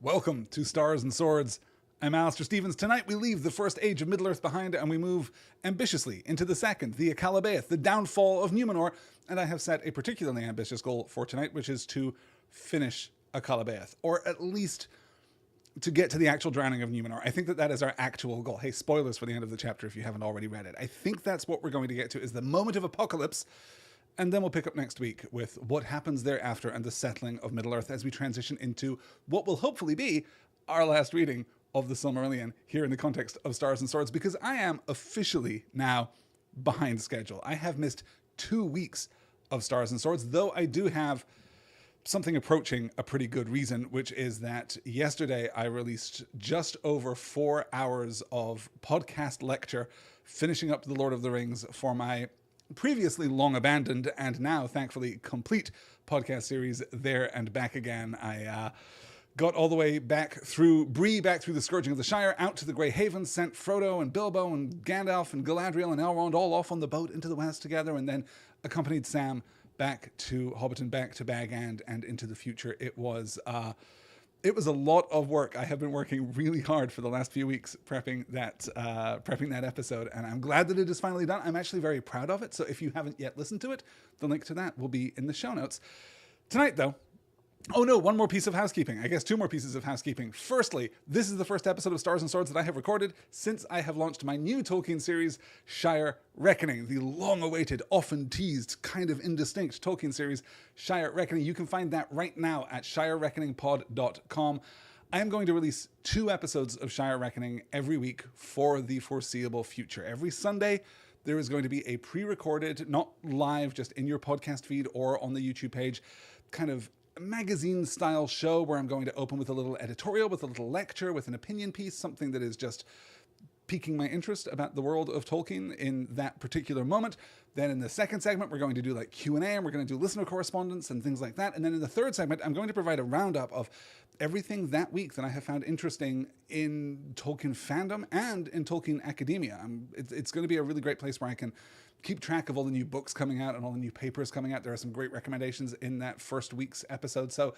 Welcome to Stars and Swords. I'm Alistair Stevens. Tonight we leave the first age of Middle-earth behind and we move ambitiously into the second, the Akallabêth, the downfall of Númenor. And I have set a particularly ambitious goal for tonight, which is to finish Akallabêth, or at least to get to the actual drowning of Númenor. I think that is our actual goal. Hey, spoilers for the end of the chapter if you haven't already read it. I think that's what we're going to get to, is the moment of apocalypse. And then we'll pick up next week with what happens thereafter and the settling of Middle-earth as we transition into what will hopefully be our last reading of the Silmarillion here in the context of Stars and Swords, because I am officially now behind schedule. I have missed 2 weeks of Stars and Swords, though I do have something approaching a pretty good reason, which is that yesterday I released just over 4 hours of podcast lecture, finishing up The Lord of the Rings for my previously long abandoned and now thankfully complete podcast series, There and Back Again. I got all the way back through Bree, back through the Scourging of the Shire, out to the Grey Havens, sent Frodo and Bilbo and Gandalf and Galadriel and Elrond all off on the boat into the west together, and then accompanied Sam back to Hobbiton, back to Bag End, and into the future. It was a lot of work. I have been working really hard for the last few weeks prepping that episode, and I'm glad that it is finally done. I'm actually very proud of it. So if you haven't yet listened to it, the link to that will be in the show notes. Tonight, though, oh no, one more piece of housekeeping. I guess 2 more pieces of housekeeping. Firstly, this is the first episode of Stars and Swords that I have recorded since I have launched my new Tolkien series, Shire Reckoning, the long-awaited, often teased, kind of indistinct Tolkien series, Shire Reckoning. You can find that right now at shirereckoningpod.com. I am going to release 2 episodes of Shire Reckoning every week for the foreseeable future. Every Sunday, there is going to be a pre-recorded, not live, just in your podcast feed or on the YouTube page, kind of magazine-style show where I'm going to open with a little editorial, with a little lecture, with an opinion piece, something that is just piquing my interest about the world of Tolkien in that particular moment. Then in the second segment, we're going to do like Q&A, and we're going to do listener correspondence and things like that. And then in the third segment, I'm going to provide a roundup of everything that week that I have found interesting in Tolkien fandom and in Tolkien academia. It's going to be a really great place where I can keep track of all the new books coming out and all the new papers coming out. There are some great recommendations in that first week's episode, so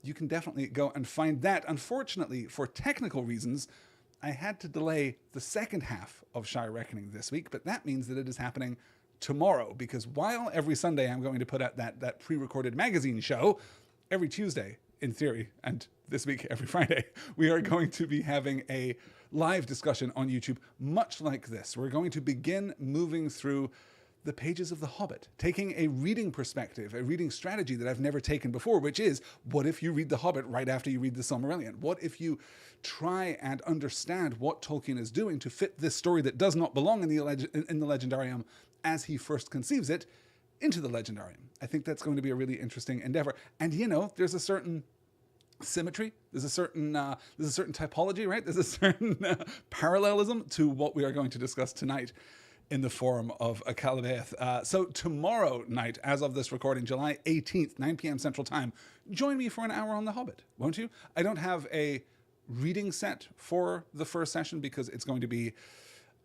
you can definitely go and find that. Unfortunately, for technical reasons, I had to delay the second half of Shire Reckoning this week, but that means that it is happening tomorrow, because while every Sunday I'm going to put out that pre-recorded magazine show, every Tuesday, in theory, and this week every Friday, we are going to be having a live discussion on YouTube, much like this. We're going to begin moving through the pages of The Hobbit, taking a reading perspective, a reading strategy that I've never taken before, which is, what if you read The Hobbit right after you read the Silmarillion? What if you try and understand what Tolkien is doing to fit this story that does not belong in the Legendarium as he first conceives it into the Legendarium? I think that's going to be a really interesting endeavor. And, you know, there's a certain symmetry, there's a certain typology, right? There's a certain parallelism to what we are going to discuss tonight in the form of Akallabêth. So tomorrow night, as of this recording, July 18th, 9 p.m. Central Time, join me for an hour on The Hobbit, won't you? I don't have a reading set for the first session because it's going to be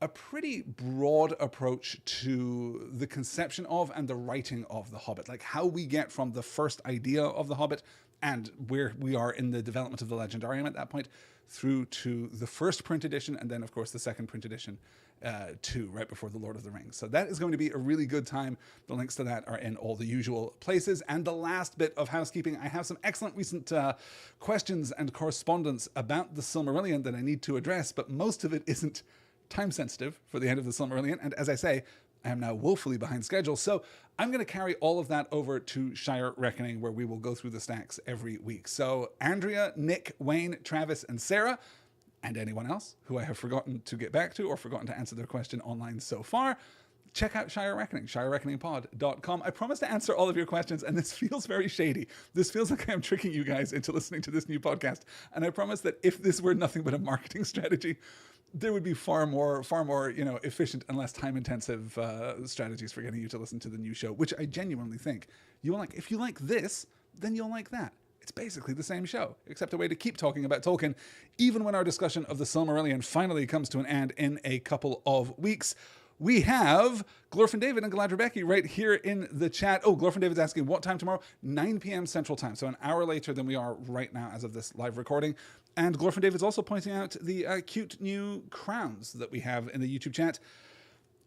a pretty broad approach to the conception of and the writing of The Hobbit, like how we get from the first idea of The Hobbit and where we are in the development of the Legendarium at that point through to the first print edition, and then of course the second print edition too, right before The Lord of the Rings. So that is going to be a really good time. The links to that are in all the usual places. And the last bit of housekeeping, I have some excellent recent questions and correspondence about the Silmarillion that I need to address, but most of it isn't time sensitive for the end of the Silmarillion. And as I say, I am now woefully behind schedule. So I'm going to carry all of that over to Shire Reckoning, where we will go through the stacks every week. So Andrea, Nick, Wayne, Travis, and Sarah, and anyone else who I have forgotten to get back to or forgotten to answer their question online so far, check out Shire Reckoning, shirereckoningpod.com. I promise to answer all of your questions, and this feels very shady. This feels like I'm tricking you guys into listening to this new podcast. And I promise that if this were nothing but a marketing strategy, there would be far more, efficient and less time-intensive strategies for getting you to listen to the new show, which I genuinely think you will like. If you like this, then you'll like that. It's basically the same show, except a way to keep talking about Tolkien, even when our discussion of the Silmarillion finally comes to an end in a couple of weeks. We have Glorfin David and Galadriel Becky right here in the chat. Oh, Glorfin David's asking what time tomorrow? 9 p.m. Central Time, so an hour later than we are right now as of this live recording. And Glorfin David's also pointing out the cute new crowns that we have in the YouTube chat.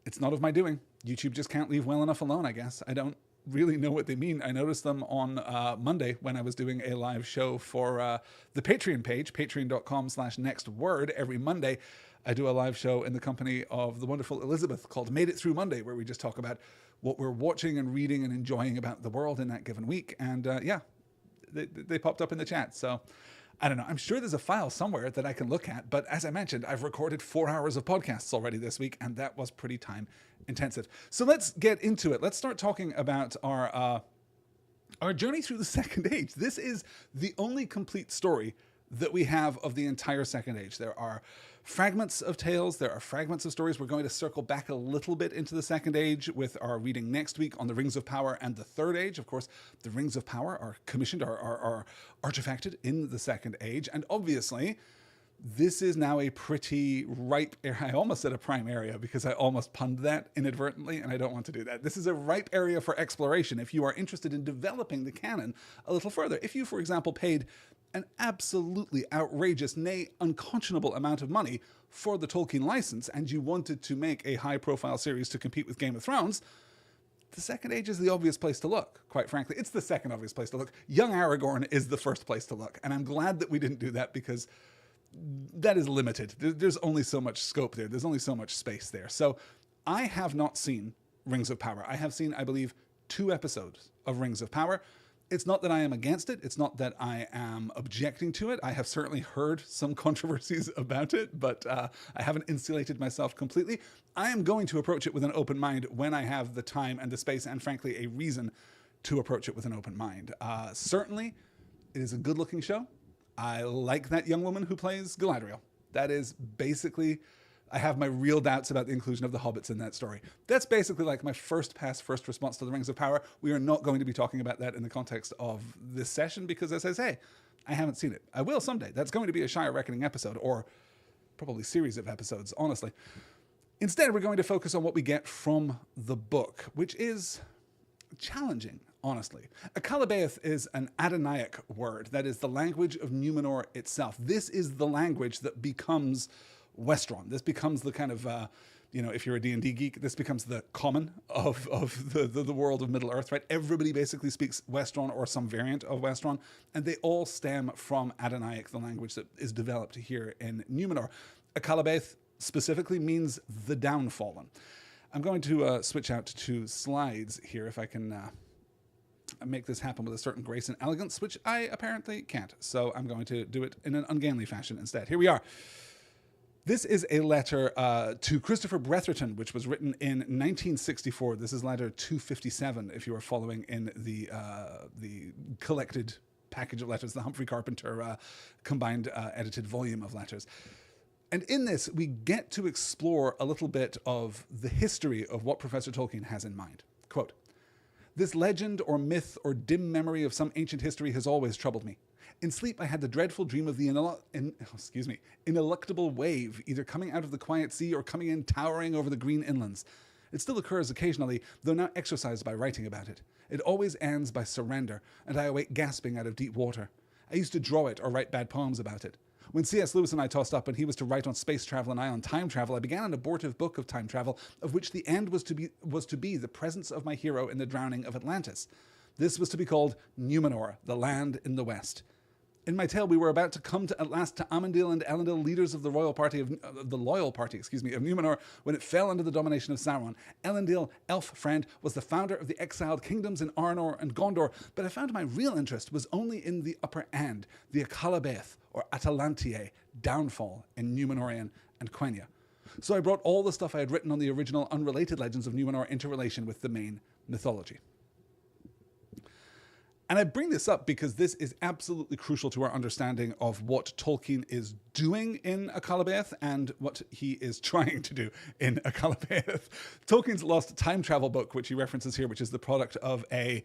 It's not of my doing. YouTube just can't leave well enough alone, I guess. I don't really know what they mean. I noticed them on Monday when I was doing a live show for the Patreon page, patreon.com/nextword. Every Monday, I do a live show in the company of the wonderful Elizabeth called Made It Through Monday, where we just talk about what we're watching and reading and enjoying about the world in that given week. And yeah, they popped up in the chat. So I don't know. I'm sure there's a file somewhere that I can look at. But as I mentioned, I've recorded 4 hours of podcasts already this week, and that was pretty time intensive. So let's get into it. Let's start talking about our journey through the Second Age. This is the only complete story that we have of the entire Second Age. There are fragments of tales, there are fragments of stories. We're going to circle back a little bit into the Second Age with our reading next week on the Rings of Power and the Third Age. Of course, the Rings of Power are commissioned, are artifacted in the Second Age, and obviously this is now a pretty ripe area. I almost said a prime area because I almost punned that inadvertently, and I don't want to do that. This is a ripe area for exploration if you are interested in developing the canon a little further. If you, for example, paid an absolutely outrageous, nay, unconscionable amount of money for the Tolkien license and you wanted to make a high-profile series to compete with Game of Thrones, the Second Age is the obvious place to look, quite frankly. It's the second obvious place to look. Young Aragorn is the first place to look, and I'm glad that we didn't do that because that is limited. There's only so much scope there. There's only so much space there. So I have not seen Rings of Power. I have seen, I believe, 2 episodes of Rings of Power. It's not that I am against it. It's not that I am objecting to it. I have certainly heard some controversies about it, but I haven't insulated myself completely. I am going to approach it with an open mind when I have the time and the space and, frankly, a reason to approach it with an open mind. Certainly, it is a good-looking show. I like that young woman who plays Galadriel. That is basically... I have my real doubts about the inclusion of the hobbits in that story. That's basically like my first response to the Rings of Power. We are not going to be talking about that in the context of this session because, as I say, I haven't seen it. I will someday. That's going to be a Shire Reckoning episode, or probably series of episodes, honestly. Instead, we're going to focus on what we get from the book, which is challenging, honestly. Akallabêth is an Adonaic word. That is the language of Númenor itself. This is the language that becomes Westron. This becomes the kind of, if you're a D&D geek, this becomes the common of the world of Middle-earth, right? Everybody basically speaks Westron or some variant of Westron, and they all stem from Adonaic, the language that is developed here in Númenor. Akallabêth specifically means the downfallen. I'm going to switch out to slides here if I can make this happen with a certain grace and elegance, which I apparently can't. So I'm going to do it in an ungainly fashion instead. Here we are. This is a letter to Christopher Bretherton, which was written in 1964. This is letter 257, if you are following in the collected package of letters, the Humphrey Carpenter combined edited volume of letters. And in this, we get to explore a little bit of the history of what Professor Tolkien has in mind. Quote, "This legend or myth or dim memory of some ancient history has always troubled me. In sleep, I had the dreadful dream of the ineluctable wave, either coming out of the quiet sea or coming in towering over the green inlands. It still occurs occasionally, though now exorcised by writing about it. It always ends by surrender, and I awake gasping out of deep water. I used to draw it or write bad poems about it. When C.S. Lewis and I tossed up and he was to write on space travel and I on time travel, I began an abortive book of time travel, of which the end was to be the presence of my hero in the drowning of Atlantis. This was to be called Númenor, the land in the west. In my tale, we were about to come at last to Amandil and Elendil, leaders of the loyal party of Númenor, when it fell under the domination of Sauron. Elendil, elf friend, was the founder of the exiled kingdoms in Arnor and Gondor, but I found my real interest was only in the upper end, the Akallabêth, or Atalantë, downfall in Númenorian and Quenya. So I brought all the stuff I had written on the original unrelated legends of Númenor into relation with the main mythology." And I bring this up because this is absolutely crucial to our understanding of what Tolkien is doing in Akallabêth and what he is trying to do in Akallabêth. Tolkien's lost time travel book, which he references here, which is the product of a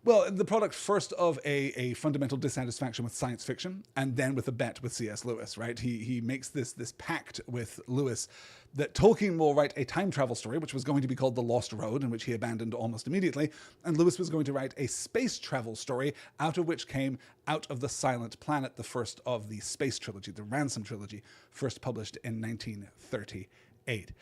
Well, the product first of a fundamental dissatisfaction with science fiction, and then with a bet with C.S. Lewis, right? He makes this pact with Lewis that Tolkien will write a time travel story, which was going to be called The Lost Road, and which he abandoned almost immediately, and Lewis was going to write a space travel story, out of which came Out of the Silent Planet, the first of the space trilogy, the Ransom trilogy, first published in 1938.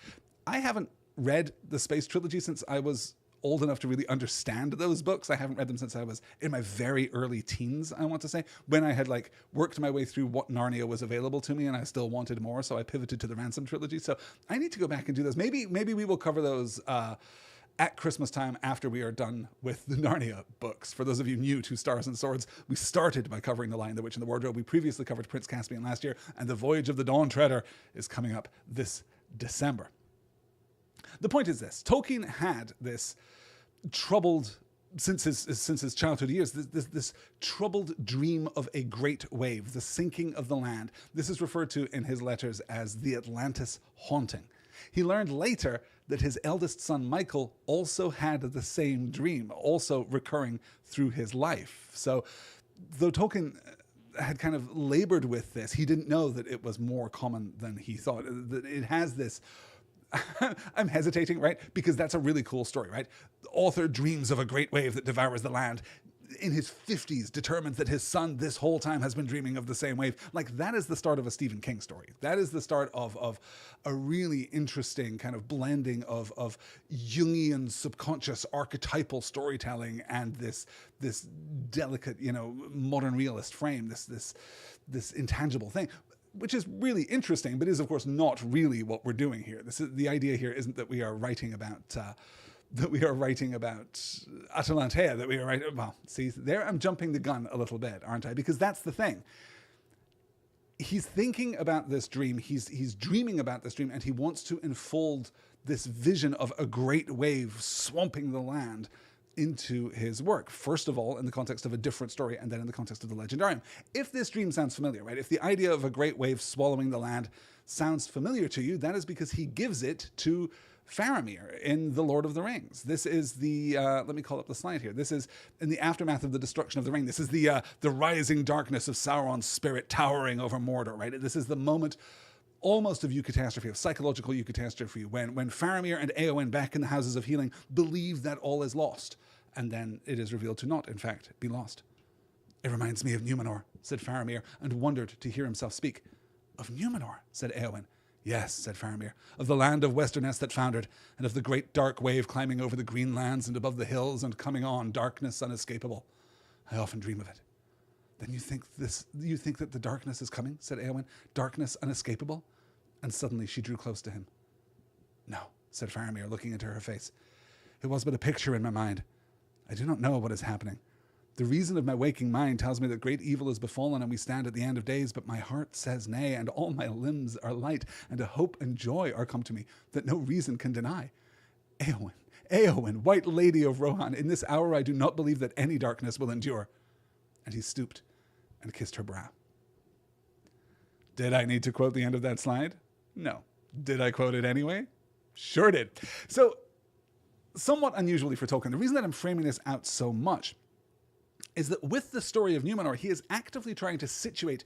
I haven't read the space trilogy since I was old enough to really understand those books. I haven't read them since I was in my very early teens, I want to say, when I had like worked my way through what Narnia was available to me and I still wanted more, so I pivoted to the Ransom trilogy. So I need to go back and do those. Maybe we will cover those at Christmas time after we are done with the Narnia books. For those of you new to Stars and Swords, we started by covering The Lion, the Witch, and the Wardrobe. We previously covered Prince Caspian last year, and The Voyage of the Dawn Treader is coming up this December. The point is this: Tolkien had this troubled, since his childhood years, this troubled dream of a great wave, the sinking of the land. This is referred to in his letters as the Atlantis haunting. He learned later that his eldest son Michael also had the same dream, also recurring through his life. So though Tolkien had kind of labored with this, he didn't know that it was more common than he thought. That it has this I'm hesitating, right? Because that's a really cool story, right? The author dreams of a great wave that devours the land. In his 50s, determines that his son this whole time has been dreaming of the same wave. Like, that is the start of a Stephen King story. That is the start of a really interesting kind of blending of Jungian subconscious archetypal storytelling and this delicate, modern realist frame, this intangible thing, which is really interesting, but is of course not really what we're doing here. The idea here isn't that we are writing about Atalantea, that we are writing. Well, see, there I'm jumping the gun a little bit, aren't I? Because that's the thing. He's thinking about this dream. He's dreaming about this dream, and he wants to enfold this vision of a great wave swamping the land into his work. First of all, in the context of a different story, and then in the context of the Legendarium. If this dream sounds familiar, right? If the idea of a great wave swallowing the land sounds familiar to you, that is because he gives it to Faramir in The Lord of the Rings. This is the, let me call up the slide here. This is in the aftermath of the destruction of the ring. This is the rising darkness of Sauron's spirit towering over Mordor, right? This is the moment almost of eucatastrophe, of psychological eucatastrophe, when Faramir and Éowyn back in the Houses of Healing believe that all is lost, and then it is revealed to not, in fact, be lost. It reminds me of Númenor, said Faramir, and wondered to hear himself speak. Of Númenor, said Éowyn. Yes, said Faramir, of the land of Westernesse that foundered, and of the great dark wave climbing over the green lands and above the hills and coming on, darkness unescapable. I often dream of it. Then you think that the darkness is coming, said Éowyn, darkness unescapable? And suddenly she drew close to him. No, said Faramir, looking into her face. It was but a picture in my mind. I do not know what is happening. The reason of my waking mind tells me that great evil is befallen and we stand at the end of days, but my heart says nay, and all my limbs are light, and a hope and joy are come to me that no reason can deny. Éowyn, white lady of Rohan, in this hour I do not believe that any darkness will endure. And he stooped and kissed her brow. Did I need to quote the end of that slide? No. Did I quote it anyway? Sure did. So, somewhat unusually for Tolkien, the reason that I'm framing this out so much is that with the story of Númenor, he is actively trying to situate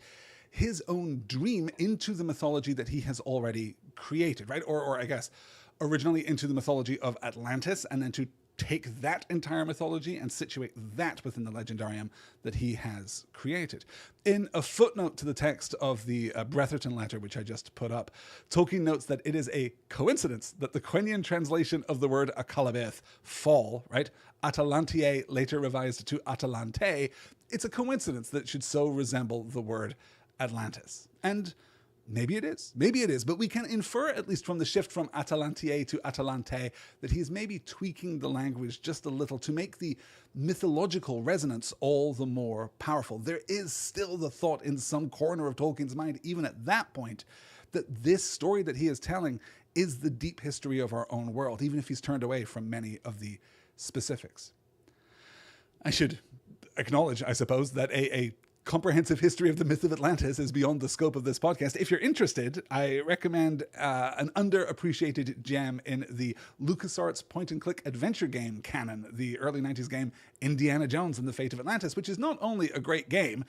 his own dream into the mythology that he has already created, right? Or I guess, originally into the mythology of Atlantis, and then to take that entire mythology and situate that within the Legendarium that he has created. In a footnote to the text of the Bretherton letter, which I just put up, Tolkien notes that it is a coincidence that the Quenya translation of the word Akallabêth, fall, right? Atalantiae, later revised to Atalante, it's a coincidence that it should so resemble the word Atlantis. And maybe it is, but we can infer, at least from the shift from Atalantiae to Atalante, that he's maybe tweaking the language just a little to make the mythological resonance all the more powerful. There is still the thought in some corner of Tolkien's mind, even at that point, that this story that he is telling is the deep history of our own world, even if he's turned away from many of the specifics. I should acknowledge, I suppose, that a comprehensive history of the myth of Atlantis is beyond the scope of this podcast. If you're interested, I recommend an underappreciated gem in the LucasArts point-and-click adventure game canon, the early 90s game Indiana Jones and the Fate of Atlantis, which is not only a great game,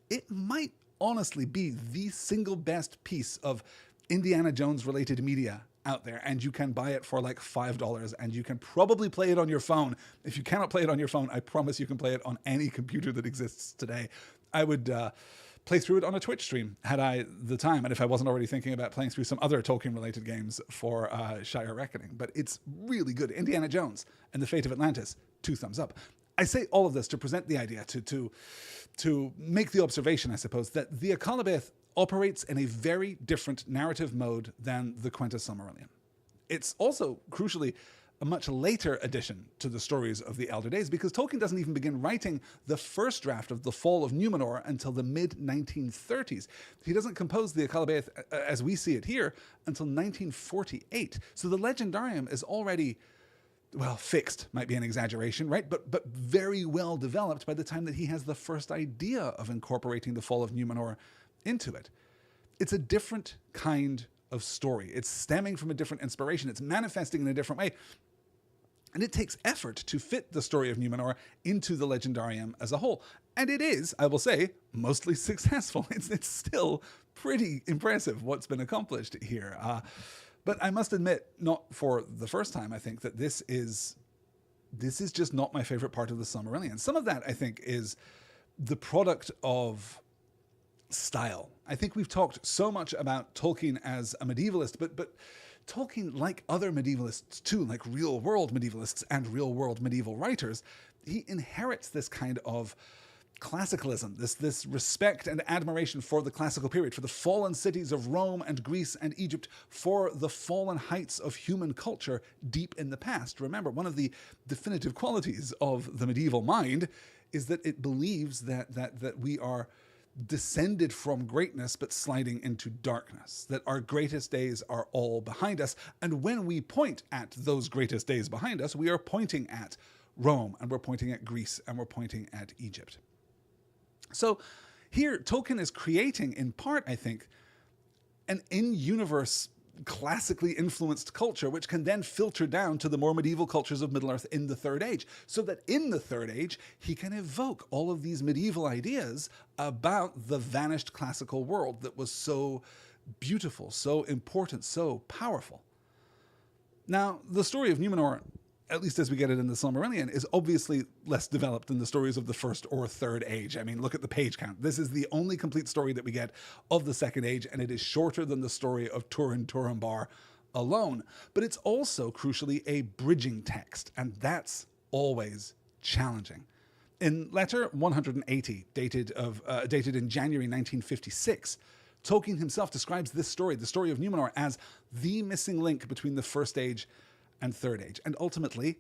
it might honestly be the single best piece of Indiana Jones-related media out there, and you can buy it for like $5, and you can probably play it on your phone. If you cannot play it on your phone, I promise you can play it on any computer that exists today. I would play through it on a Twitch stream had I the time, and if I wasn't already thinking about playing through some other Tolkien-related games for Shire Reckoning. But it's really good. Indiana Jones and the Fate of Atlantis, 2 thumbs up. I say all of this to present the idea, to make the observation, I suppose, that the Akallabêth operates in a very different narrative mode than the Quenta Silmarillion. It's also, crucially, a much later addition to the stories of the Elder Days, because Tolkien doesn't even begin writing the first draft of The Fall of Númenor until the mid-1930s. He doesn't compose the Akallabêth, as we see it here, until 1948. So the Legendarium is already, well, fixed might be an exaggeration, right? But very well developed by the time that he has the first idea of incorporating The Fall of Númenor into it. It's a different kind of story. It's stemming from a different inspiration. It's manifesting in a different way. And it takes effort to fit the story of Númenor into the Legendarium as a whole. And it is, I will say, mostly successful. It's still pretty impressive what's been accomplished here. But I must admit, not for the first time, I think that this is just not my favorite part of the Silmarillion. Some of that, I think, is the product of style. I think we've talked so much about Tolkien as a medievalist, but Tolkien, like other medievalists too, like real-world medievalists and real-world medieval writers, he inherits this kind of classicalism, this respect and admiration for the classical period, for the fallen cities of Rome and Greece and Egypt, for the fallen heights of human culture deep in the past. Remember, one of the definitive qualities of the medieval mind is that it believes that we are descended from greatness but sliding into darkness, that our greatest days are all behind us. And when we point at those greatest days behind us, we are pointing at Rome, and we're pointing at Greece, and we're pointing at Egypt. So here, Tolkien is creating, in part, I think, an in-universe classically influenced culture, which can then filter down to the more medieval cultures of Middle-earth in the Third Age, so that in the Third Age, he can evoke all of these medieval ideas about the vanished classical world that was so beautiful, so important, so powerful. Now, the story of Númenor, at least as we get it in the Silmarillion, is obviously less developed than the stories of the First or Third Age. I mean, look at the page count. This is the only complete story that we get of the Second Age, and it is shorter than the story of Turin Turambar alone. But it's also, crucially, a bridging text, and that's always challenging. In letter 180, dated in January 1956, Tolkien himself describes this story, the story of Númenor, as the missing link between the First Age and Third Age. And ultimately,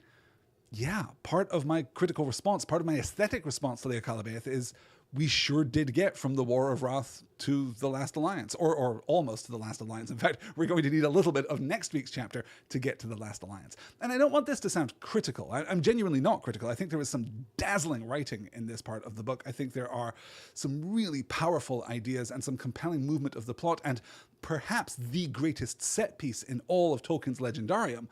yeah, part of my critical response, part of my aesthetic response to the Akallabêth is we sure did get from the War of Wrath to the Last Alliance, or almost to the Last Alliance. In fact, we're going to need a little bit of next week's chapter to get to the Last Alliance. And I don't want this to sound critical. I'm genuinely not critical. I think there is some dazzling writing in this part of the book. I think there are some really powerful ideas and some compelling movement of the plot, and perhaps the greatest set piece in all of Tolkien's Legendarium.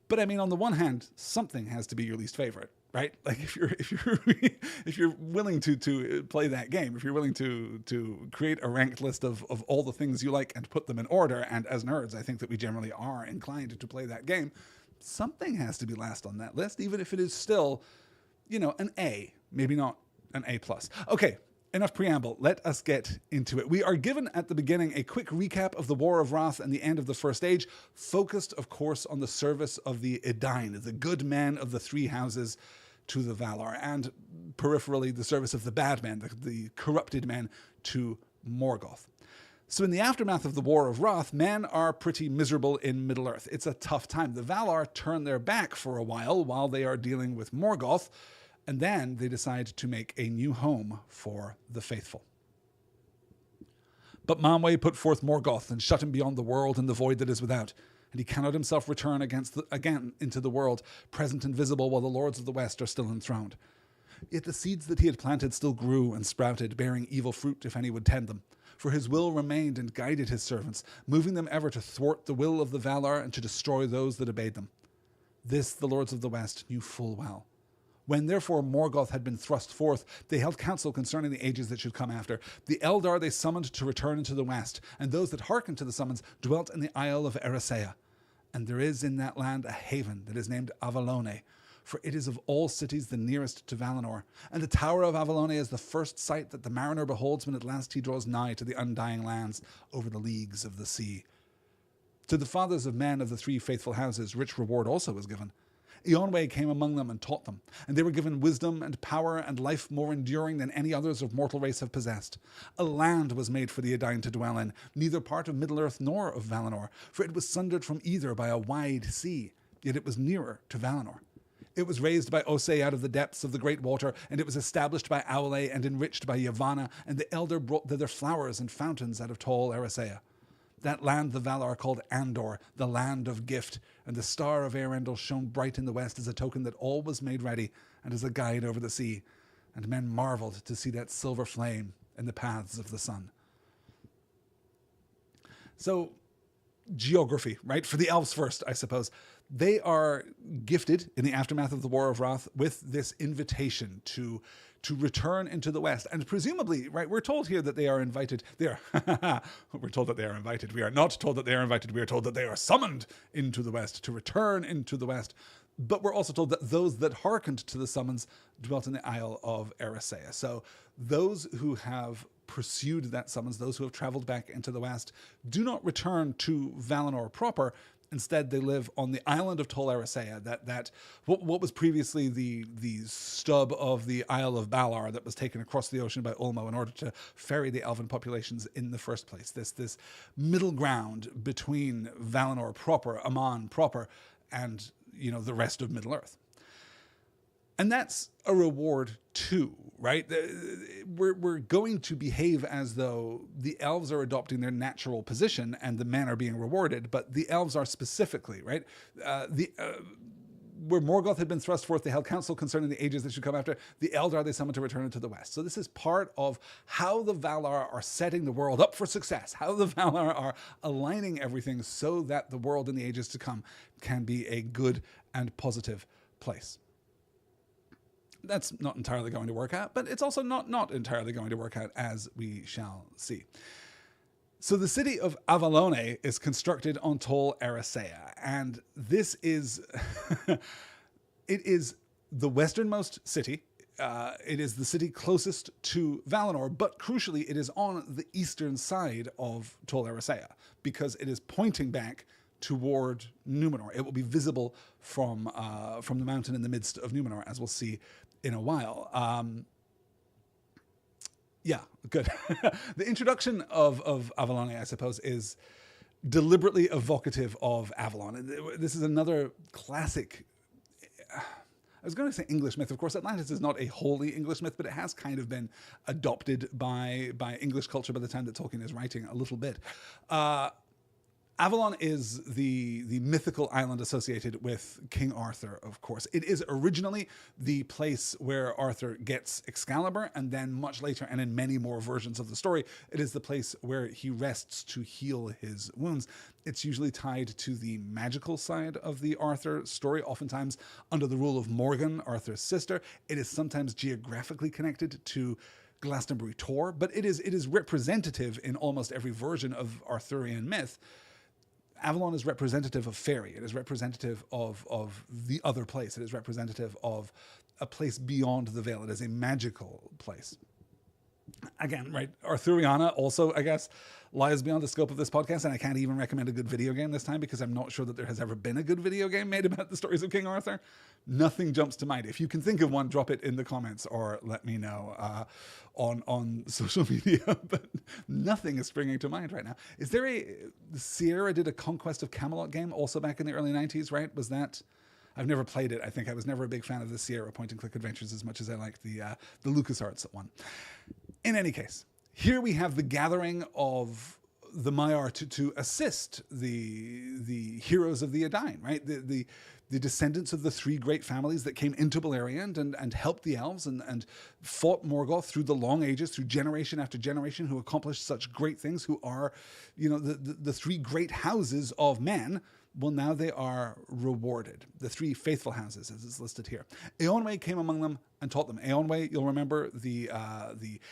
But I mean, on the one hand, something has to be your least favorite, right? Like if you're willing to play that game, if you're willing to create a ranked list of all the things you like and put them in order, and as nerds, I think that we generally are inclined to play that game, something has to be last on that list, even if it is still, an A, maybe not an A+. Okay. Enough preamble, let us get into it. We are given at the beginning a quick recap of the War of Wrath and the end of the First Age, focused, of course, on the service of the Edain, the good men of the three houses to the Valar, and peripherally the service of the bad men, the corrupted men to Morgoth. So in the aftermath of the War of Wrath, men are pretty miserable in Middle-earth. It's a tough time. The Valar turn their back for a while they are dealing with Morgoth, and then they decide to make a new home for the faithful. But Manwë put forth Morgoth and shut him beyond the world and the void that is without, and he cannot himself return again into the world, present and visible while the lords of the West are still enthroned. Yet the seeds that he had planted still grew and sprouted, bearing evil fruit if any would tend them. For his will remained and guided his servants, moving them ever to thwart the will of the Valar and to destroy those that obeyed them. This the lords of the West knew full well. When therefore Morgoth had been thrust forth, they held counsel concerning the ages that should come after. The Eldar they summoned to return into the West, and those that hearkened to the summons dwelt in the Isle of Eressëa. And there is in that land a haven that is named Avallónë, for it is of all cities the nearest to Valinor, and the Tower of Avallónë is the first sight that the mariner beholds when at last he draws nigh to the undying lands over the leagues of the sea. To the fathers of men of the three faithful houses rich reward also was given. Eonwë came among them and taught them, and they were given wisdom and power and life more enduring than any others of mortal race have possessed. A land was made for the Edain to dwell in, neither part of Middle-earth nor of Valinor, for it was sundered from either by a wide sea, yet it was nearer to Valinor. It was raised by Osei out of the depths of the great water, and it was established by Aule and enriched by Yavanna, and the Elder brought thither flowers and fountains out of tall Eressëa. That land the Valar called Andor, the land of gift, and the star of Eärendil shone bright in the west as a token that all was made ready, and as a guide over the sea. And men marveled to see that silver flame in the paths of the sun. So, geography, right? For the elves first, I suppose. They are gifted in the aftermath of the War of Wrath with this invitation to return into the West. And presumably, right, we're told here that they are invited. We're told that they are invited. We are not told that they are invited. We are told that they are summoned into the West, to return into the West. But we're also told that those that hearkened to the summons dwelt in the Isle of Eressëa. So those who have pursued that summons, those who have traveled back into the West, do not return to Valinor proper. Instead, they live on the island of Tol Eressëa, what was previously the stub of the Isle of Balar that was taken across the ocean by Ulmo in order to ferry the elven populations in the first place. This middle ground between Valinor proper, Aman proper, and the rest of Middle-earth. And that's a reward too, right? We're going to behave as though the elves are adopting their natural position and the men are being rewarded, but the elves are specifically, right? Where Morgoth had been thrust forth, they held counsel concerning the ages that should come after. The Eldar they summoned to return into the West. So this is part of how the Valar are setting the world up for success, how the Valar are aligning everything so that the world in the ages to come can be a good and positive place. That's not entirely going to work out, but it's also not entirely going to work out, as we shall see. So the city of Avallónë is constructed on Tol Eressëa, and this is it is the westernmost city. It is the city closest to Valinor, but crucially, it is on the eastern side of Tol Eressëa because it is pointing back toward Númenor. It will be visible from the mountain in the midst of Númenor, as we'll see in a while. Yeah, good. The introduction of Avallónë, I suppose, is deliberately evocative of Avalon. This is another classic, I was going to say English myth. Of course, Atlantis is not a wholly English myth, but it has kind of been adopted by English culture by the time that Tolkien is writing a little bit. Avalon is the mythical island associated with King Arthur, of course. It is originally the place where Arthur gets Excalibur, and then much later, and in many more versions of the story, it is the place where he rests to heal his wounds. It's usually tied to the magical side of the Arthur story, oftentimes under the rule of Morgan, Arthur's sister. It is sometimes geographically connected to Glastonbury Tor, but it is representative in almost every version of Arthurian myth. Avalon is representative of fairy. It is representative of the other place. It is representative of a place beyond the veil. It is a magical place. Again, right, Arthuriana also, I guess, lies beyond the scope of this podcast, and I can't even recommend a good video game this time because I'm not sure that there has ever been a good video game made about the stories of King Arthur. Nothing jumps to mind. If you can think of one, drop it in the comments or let me know on social media, but nothing is springing to mind right now. Is there Sierra did a Conquest of Camelot game also back in the early 90s, right? Was that... I've never played it. I think I was never a big fan of the Sierra point-and-click adventures as much as I liked the LucasArts one. In any case, here we have the gathering of the Maiar to assist the heroes of the Edain, right? the descendants of the three great families that came into Beleriand and helped the elves and fought Morgoth through the long ages, through generation after generation, who accomplished such great things, who are, the three great houses of men. Well, now they are rewarded. The three faithful houses, as is listed here. Eonwë came among them and taught them. Eonwë, you'll remember, the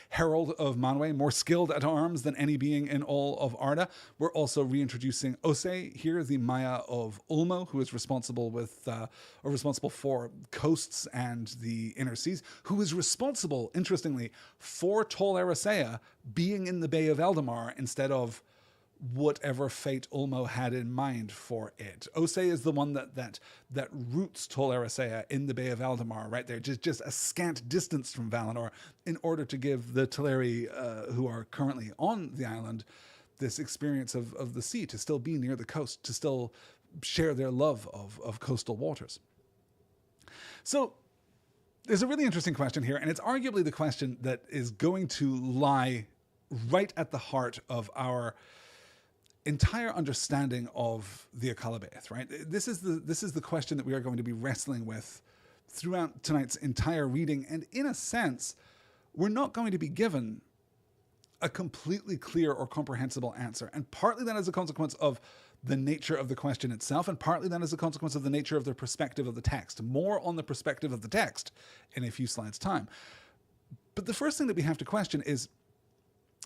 herald of Manwë, more skilled at arms than any being in all of Arda. We're also reintroducing Ose here, the Maya of Ulmo, who is responsible for coasts and the inner seas, who is responsible, interestingly, for Tol Eressëa being in the Bay of Eldamar instead of whatever fate Ulmo had in mind for it. Ose is the one that roots Tol Eressëa in the Bay of Eldamar, right there, just a scant distance from Valinor, in order to give the Teleri who are currently on the island this experience of the sea, to still be near the coast, to still share their love of coastal waters. So there's a really interesting question here, and it's arguably the question that is going to lie right at the heart of our entire understanding of the Akallabêth, right? This is the question that we are going to be wrestling with throughout tonight's entire reading, and in a sense, we're not going to be given a completely clear or comprehensible answer, and partly that is a consequence of the nature of the question itself, and partly that is a consequence of the nature of the perspective of the text. More on the perspective of the text in a few slides' time. But the first thing that we have to question is,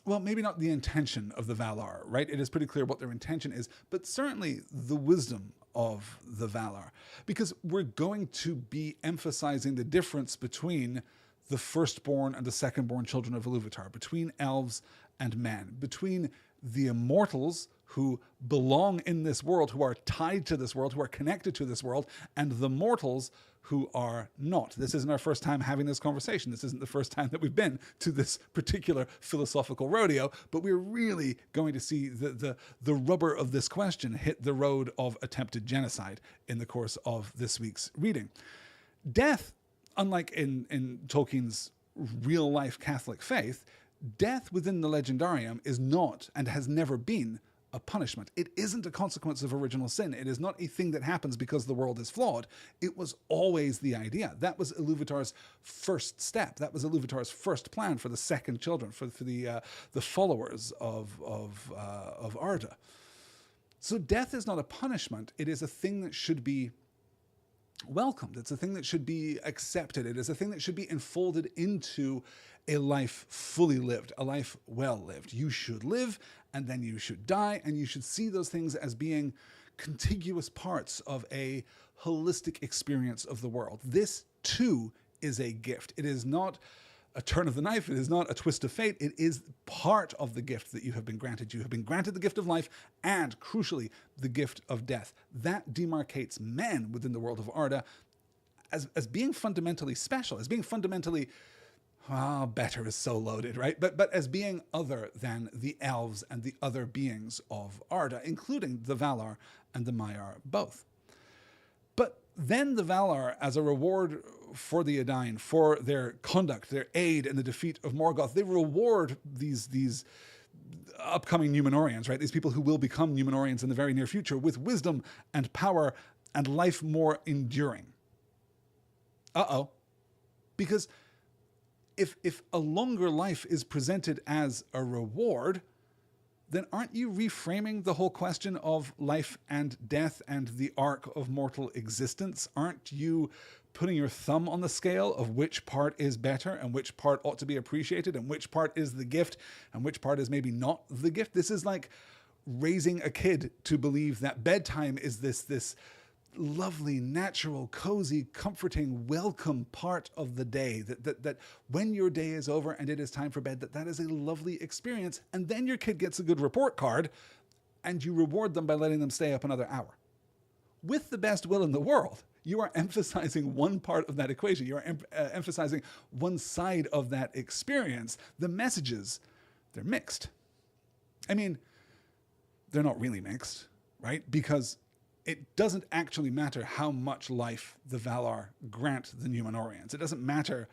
well, maybe not the intention of the Valar, right? It is pretty clear what their intention is, but certainly the wisdom of the Valar. Because we're going to be emphasizing the difference between the firstborn and the secondborn children of Ilúvatar, between elves and men, between the immortals who belong in this world, who are tied to this world, who are connected to this world, and the mortals who are not. This isn't our first time having this conversation. This isn't the first time that we've been to this particular philosophical rodeo, but we're really going to see the rubber of this question hit the road of attempted genocide in the course of this week's reading. Death, unlike in Tolkien's real-life Catholic faith, death within the Legendarium is not, and has never been, a punishment. It isn't a consequence of original sin. It is not a thing that happens because the world is flawed. It was always the idea. That was Ilúvatar's first step. That was Ilúvatar's first plan for the second children, for the followers of Arda. So death is not a punishment. It is a thing that should be welcomed. It's a thing that should be accepted. It is a thing that should be enfolded into a life fully lived, a life well lived. You should live, and then you should die, and you should see those things as being contiguous parts of a holistic experience of the world. This, too, is a gift. It is not a turn of the knife. It is not a twist of fate. It is part of the gift that you have been granted. You have been granted the gift of life and, crucially, the gift of death. That demarcates men within the world of Arda as being fundamentally special, as being fundamentally, better is so loaded, right? But as being other than the elves and the other beings of Arda, including the Valar and the Maiar both. But then the Valar, as a reward for the Edain, for their conduct, their aid in the defeat of Morgoth, they reward these upcoming Númenorians, right? These people who will become Númenorians in the very near future with wisdom and power and life more enduring. Because if a longer life is presented as a reward, then aren't you reframing the whole question of life and death and the arc of mortal existence? Aren't you putting your thumb on the scale of which part is better and which part ought to be appreciated and which part is the gift and which part is maybe not the gift? This is like raising a kid to believe that bedtime is this lovely, natural, cozy, comforting, welcome part of the day, that when your day is over and it is time for bed, that is a lovely experience. And then your kid gets a good report card and you reward them by letting them stay up another hour. With the best will in the world, you are emphasizing one part of that equation. You are emphasizing one side of that experience. The messages, they're mixed. I mean, they're not really mixed, right? Because it doesn't actually matter how much life the Valar grant the Númenorians. It doesn't matter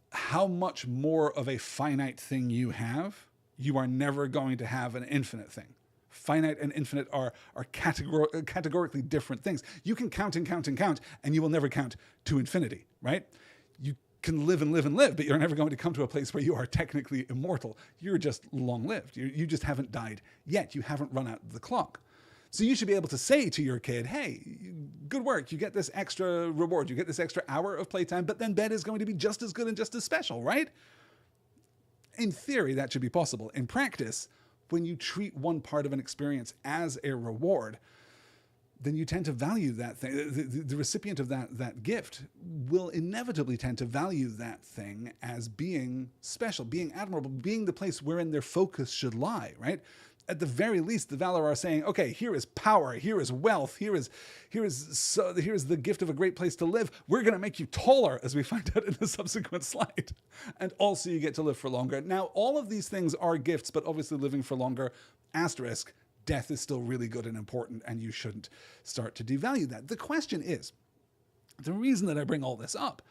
how much more of a finite thing you have. You are never going to have an infinite thing, Finite and infinite are categorically different things. You can count and count and count, and you will never count to infinity, right? You can live and live and live, but you're never going to come to a place where you are technically immortal. You're just long-lived. You just haven't died yet. You haven't run out the clock. So you should be able to say to your kid, hey, good work. You get this extra reward. You get this extra hour of playtime, but then bed is going to be just as good and just as special, right? In theory, that should be possible. In practice, when you treat one part of an experience as a reward, then you tend to value that thing. The recipient of that gift will inevitably tend to value that thing as being special, being admirable, being the place wherein their focus should lie, right? At the very least, the Valar are saying, okay, here is power, here is wealth, here is the gift of a great place to live. We're going to make you taller, as we find out in the subsequent slide. And also you get to live for longer. Now, all of these things are gifts, but obviously living for longer, asterisk, death is still really good and important, and you shouldn't start to devalue that. The question is, the reason that I bring all this up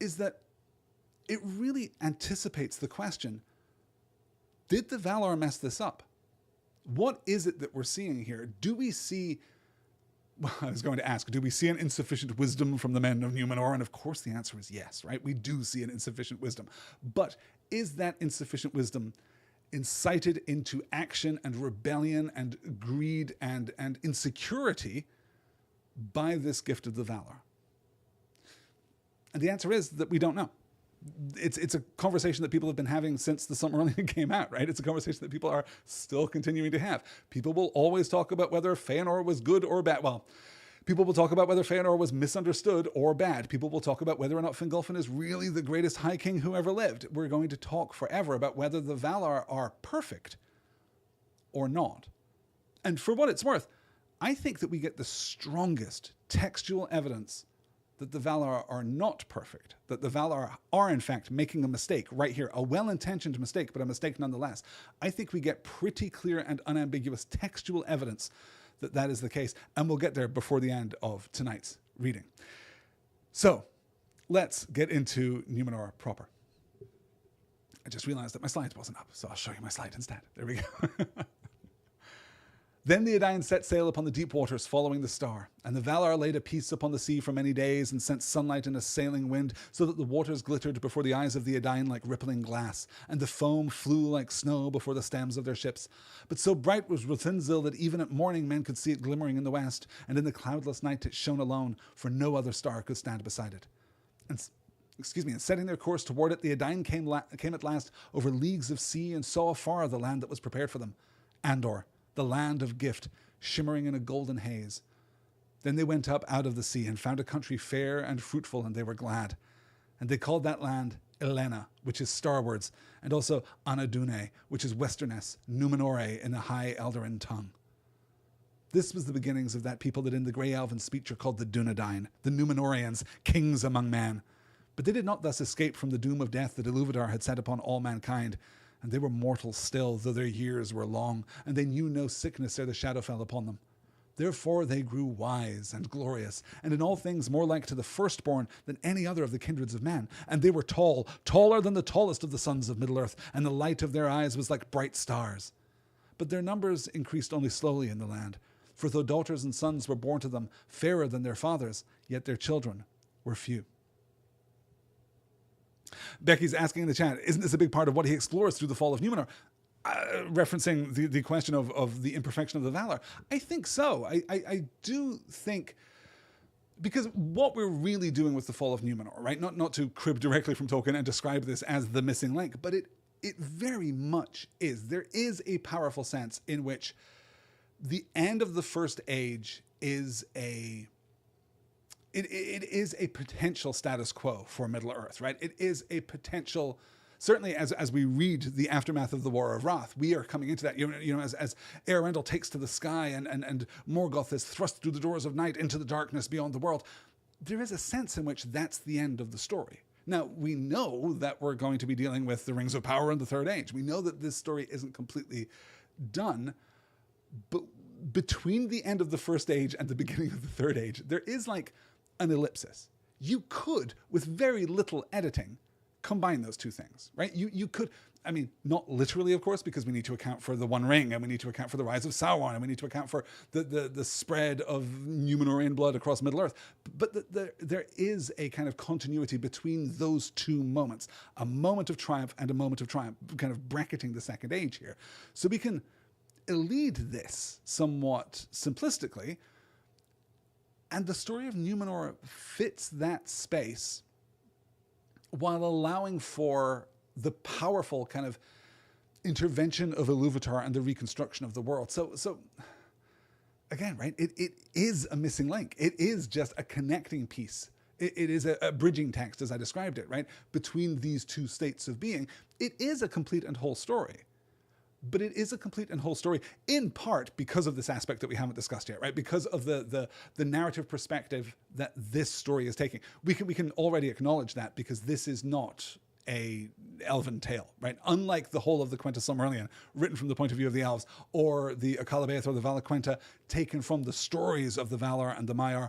is that it really anticipates the question, did the Valar mess this up? What is it that we're seeing here? Do we see, well, I was going to ask, do we see an insufficient wisdom from the men of Númenor? And of course the answer is yes, right? We do see an insufficient wisdom. But is that insufficient wisdom incited into action and rebellion and greed and insecurity by this gift of the Valar? And the answer is that we don't know. It's a conversation that people have been having since the Silmarillion came out, right? It's a conversation that people are still continuing to have. People will always talk about whether Fëanor was good or bad. Well, people will talk about whether Fëanor was misunderstood or bad. People will talk about whether or not Fingolfin is really the greatest High King who ever lived. We're going to talk forever about whether the Valar are perfect or not. And for what it's worth, I think that we get the strongest textual evidence that the Valar are not perfect, that the Valar are in fact making a mistake right here, a well-intentioned mistake, but a mistake nonetheless. I think we get pretty clear and unambiguous textual evidence that that is the case, and we'll get there before the end of tonight's reading. So let's get into Númenor proper. I just realized that my slide wasn't up, so I'll show you my slide instead. There we go. Then the Edain set sail upon the deep waters, following the star. And the Valar laid a peace upon the sea for many days, and sent sunlight and a sailing wind, so that the waters glittered before the eyes of the Edain like rippling glass, and the foam flew like snow before the stems of their ships. But so bright was Rothinzil that even at morning men could see it glimmering in the west, and in the cloudless night it shone alone, for no other star could stand beside it. And setting their course toward it, the Edain came at last over leagues of sea, and saw afar the land that was prepared for them, Andor, the land of gift, shimmering in a golden haze. Then they went up out of the sea and found a country fair and fruitful, and they were glad. And they called that land Elena, which is starwards, and also Anadune, which is Westernesse, Númenore in the High Eldarin tongue. This was the beginnings of that people that in the Grey Elven speech are called the Dunedain, the Númenorians, kings among men. But they did not thus escape from the doom of death that Ilúvatar had set upon all mankind, and they were mortal still, though their years were long, and they knew no sickness ere the shadow fell upon them. Therefore they grew wise and glorious, and in all things more like to the firstborn than any other of the kindreds of men. And they were tall, taller than the tallest of the sons of Middle-earth, and the light of their eyes was like bright stars. But their numbers increased only slowly in the land, for though daughters and sons were born to them fairer than their fathers, yet their children were few. Becky's asking in the chat, isn't this a big part of what he explores through the fall of Númenor? Referencing the question of the imperfection of the Valar. I think so. I do think, because what we're really doing with the fall of Númenor, right? Not to crib directly from Tolkien and describe this as the missing link, but it very much is. There is a powerful sense in which the end of the First Age is It is a potential status quo for Middle-earth, right? It is a potential, certainly as we read the aftermath of the War of Wrath, we are coming into that, as Eärendil takes to the sky and Morgoth is thrust through the doors of night into the darkness beyond the world. There is a sense in which that's the end of the story. Now, we know that we're going to be dealing with the Rings of Power in the Third Age. We know that this story isn't completely done, but between the end of the First Age and the beginning of the Third Age, there is like an ellipsis. You could, with very little editing, combine those two things, right? You could, I mean, not literally, of course, because we need to account for the One Ring, and we need to account for the rise of Sauron, and we need to account for the spread of Númenorian blood across Middle-earth. But there is a kind of continuity between those two moments, a moment of triumph and a moment of triumph, kind of bracketing the Second Age here. So we can lead this somewhat simplistically, and the story of Númenor fits that space while allowing for the powerful kind of intervention of Ilúvatar and the reconstruction of the world. So again, right, it is a missing link. It is just a connecting piece. It is a bridging text, as I described it, right, between these two states of being. It is a complete and whole story. But it is a complete and whole story, in part because of this aspect that we haven't discussed yet, right? Because of the narrative perspective that this story is taking. We can already acknowledge that, because this is not a elven tale, right? Unlike the whole of the Quenta Silmarillion, written from the point of view of the elves, or the Akallabêth or the Valaquenta, taken from the stories of the Valar and the Maiar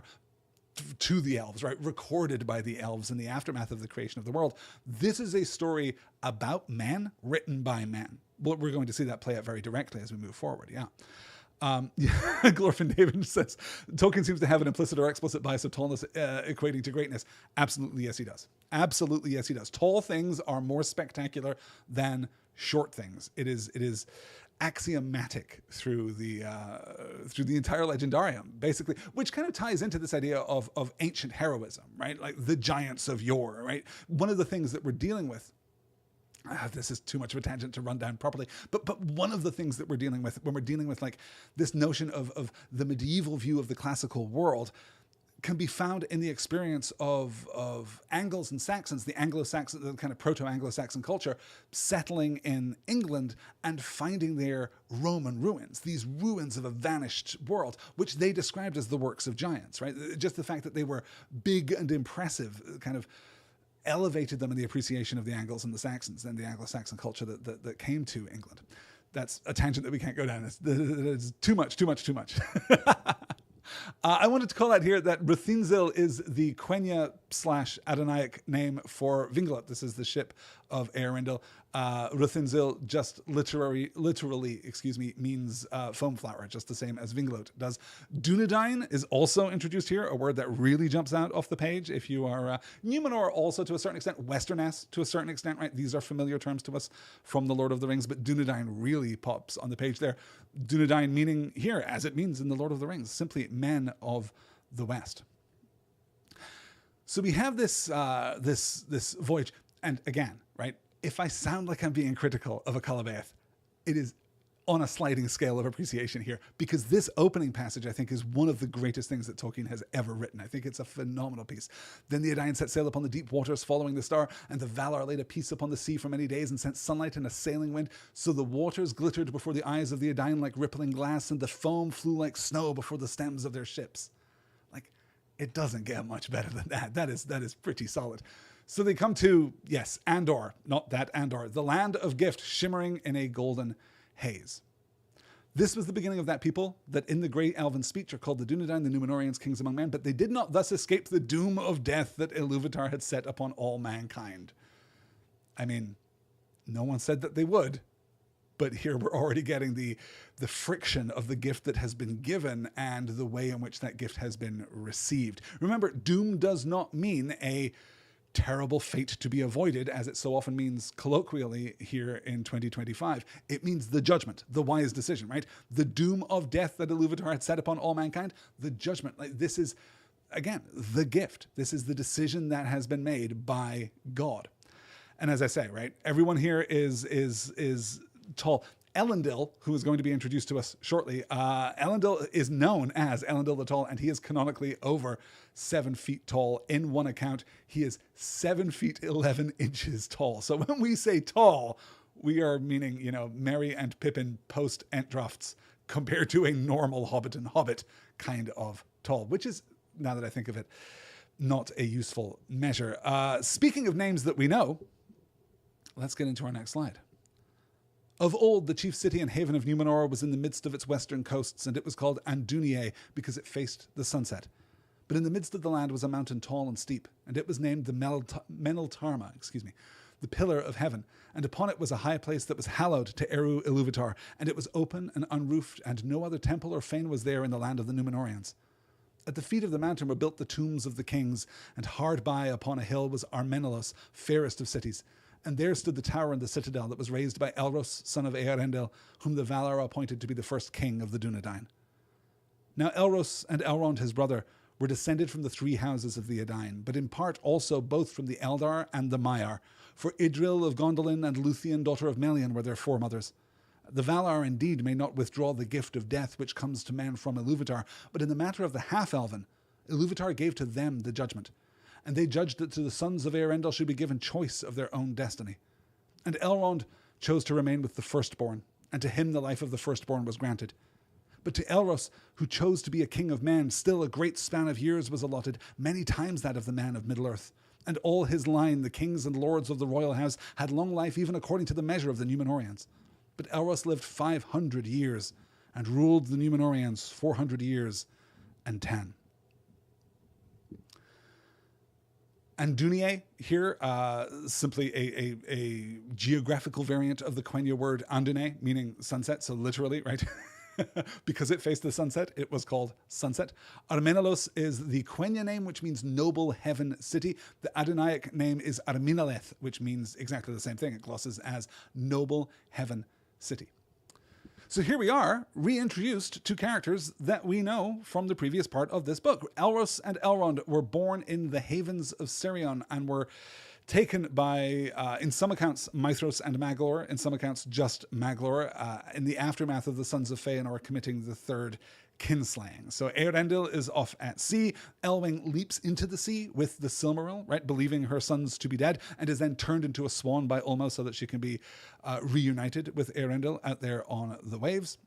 to the elves, right? Recorded by the elves in the aftermath of the creation of the world. This is a story about men, written by men. Well, we're going to see that play out very directly as we move forward, yeah. Glorfin David says, Tolkien seems to have an implicit or explicit bias of tallness equating to greatness. Absolutely, yes, he does. Absolutely, yes, he does. Tall things are more spectacular than short things. It is axiomatic through the entire legendarium, basically, which kind of ties into this idea of ancient heroism, right? Like the giants of yore, right? One of the things that we're dealing with, this is too much of a tangent to run down properly, but one of the things that we're dealing with when we're dealing with like this notion of the medieval view of the classical world can be found in the experience of Angles and Saxons, the Anglo-Saxon, the kind of proto-Anglo-Saxon culture, settling in England and finding their Roman ruins, these ruins of a vanished world, which they described as the works of giants, right? Just the fact that they were big and impressive kind of elevated them in the appreciation of the Angles and the Saxons and the Anglo-Saxon culture that came to England. That's a tangent that we can't go down. It's too much. I wanted to call out here that Ruthinzil is the Quenya/Adonaic name for Vinglout. This is the ship of Eärendil. Ruthinzil just literally, means foam flower, just the same as Vinglout does. Dunedain is also introduced here, a word that really jumps out off the page. If you are Númenor, also to a certain extent, Westernesse to a certain extent, right? These are familiar terms to us from the Lord of the Rings, but Dunedain really pops on the page there. Dunedain meaning here, as it means in the Lord of the Rings, simply men of the West. So we have this voyage, and again, right? If I sound like I'm being critical of Akallabêth, it is on a sliding scale of appreciation here, because this opening passage, I think, is one of the greatest things that Tolkien has ever written. I think it's a phenomenal piece. Then the Edain set sail upon the deep waters following the star, and the Valar laid a peace upon the sea for many days and sent sunlight and a sailing wind. So the waters glittered before the eyes of the Edain like rippling glass, and the foam flew like snow before the stems of their ships. Like, it doesn't get much better than that. That is pretty solid. So they come to, yes, Andor, not that Andor, the land of gift shimmering in a golden haze. This was the beginning of that people that in the great elven speech are called the Dunedain, the Númenorians, kings among men, but they did not thus escape the doom of death that Ilúvatar had set upon all mankind. I mean, no one said that they would, but here we're already getting the friction of the gift that has been given and the way in which that gift has been received. Remember, doom does not mean a terrible fate to be avoided, as it so often means colloquially here in 2025. It means the judgment, the wise decision, right? The doom of death that Ilúvatar had set upon all mankind, the judgment. Like, this is, again, the gift. This is the decision that has been made by God. And as I say, right, everyone here is tall. Elendil, who is going to be introduced to us shortly, Elendil is known as Elendil the Tall, and he is canonically over 7 feet tall. In one account, he is 7 feet 11 inches tall. So when we say tall, we are meaning, Merry and Pippin post Entdrafts compared to a normal Hobbit and Hobbit kind of tall, which is, now that I think of it, not a useful measure. Speaking of names that we know, let's get into our next slide. Of old, the chief city and haven of Númenor was in the midst of its western coasts, and it was called Anduniae because it faced the sunset. But in the midst of the land was a mountain tall and steep, and it was named the Meneltarma, the pillar of heaven, and upon it was a high place that was hallowed to Eru Ilúvatar, and it was open and unroofed, and no other temple or fane was there in the land of the Númenóreans. At the feet of the mountain were built the tombs of the kings, and hard by upon a hill was Armenelos, fairest of cities. And there stood the tower and the citadel that was raised by Elros, son of Eärendil, whom the Valar appointed to be the first king of the Dunedain. Now Elros and Elrond his brother were descended from the three houses of the Edain, but in part also both from the Eldar and the Maiar, for Idril of Gondolin and Luthien, daughter of Melian, were their foremothers. The Valar indeed may not withdraw the gift of death which comes to men from Ilúvatar, but in the matter of the half-elven, Ilúvatar gave to them the judgment, and they judged that to the sons of Eärendil should be given choice of their own destiny. And Elrond chose to remain with the firstborn, and to him the life of the firstborn was granted. But to Elros, who chose to be a king of men, still a great span of years was allotted, many times that of the man of Middle-earth. And all his line, the kings and lords of the royal house, had long life even according to the measure of the Númenóreans. But Elros lived 500 years, and ruled the Númenóreans 400 years and 10. And Dunie here, simply a geographical variant of the Quenya word Andune, meaning sunset, so literally, right? Because it faced the sunset, it was called sunset. Armenelos is the Quenya name, which means noble heaven city. The Adonaic name is Arminaleth, which means exactly the same thing. It glosses as noble heaven city. So here we are, reintroduced to characters that we know from the previous part of this book. Elros and Elrond were born in the havens of Sirion and were taken by, in some accounts, Maithros and Maglor, in some accounts just Maglor, in the aftermath of the Sons of Feanor committing the third kinslaying. So Eärendil is off at sea. Elwing leaps into the sea with the Silmaril, right, believing her sons to be dead, and is then turned into a swan by Ulmo so that she can be reunited with Eärendil out there on the waves.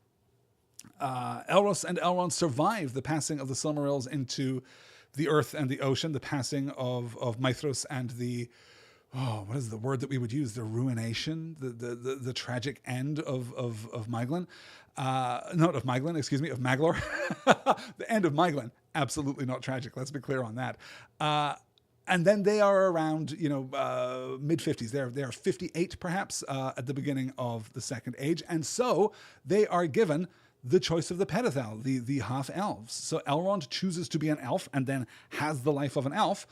Elros and Elrond survive the passing of the Silmarils into the earth and the ocean, the passing of Maithros and the, what is the word that we would use? The ruination, the tragic end of Maglin. Not of Maglin, excuse me, of Maglor. The end of Maglin, absolutely not tragic. Let's be clear on that. And then they are around, mid-50s. They are 58 perhaps at the beginning of the Second Age. And so they are given the choice of the Pedithal, the half-elves. So Elrond chooses to be an elf and then has the life of an elf,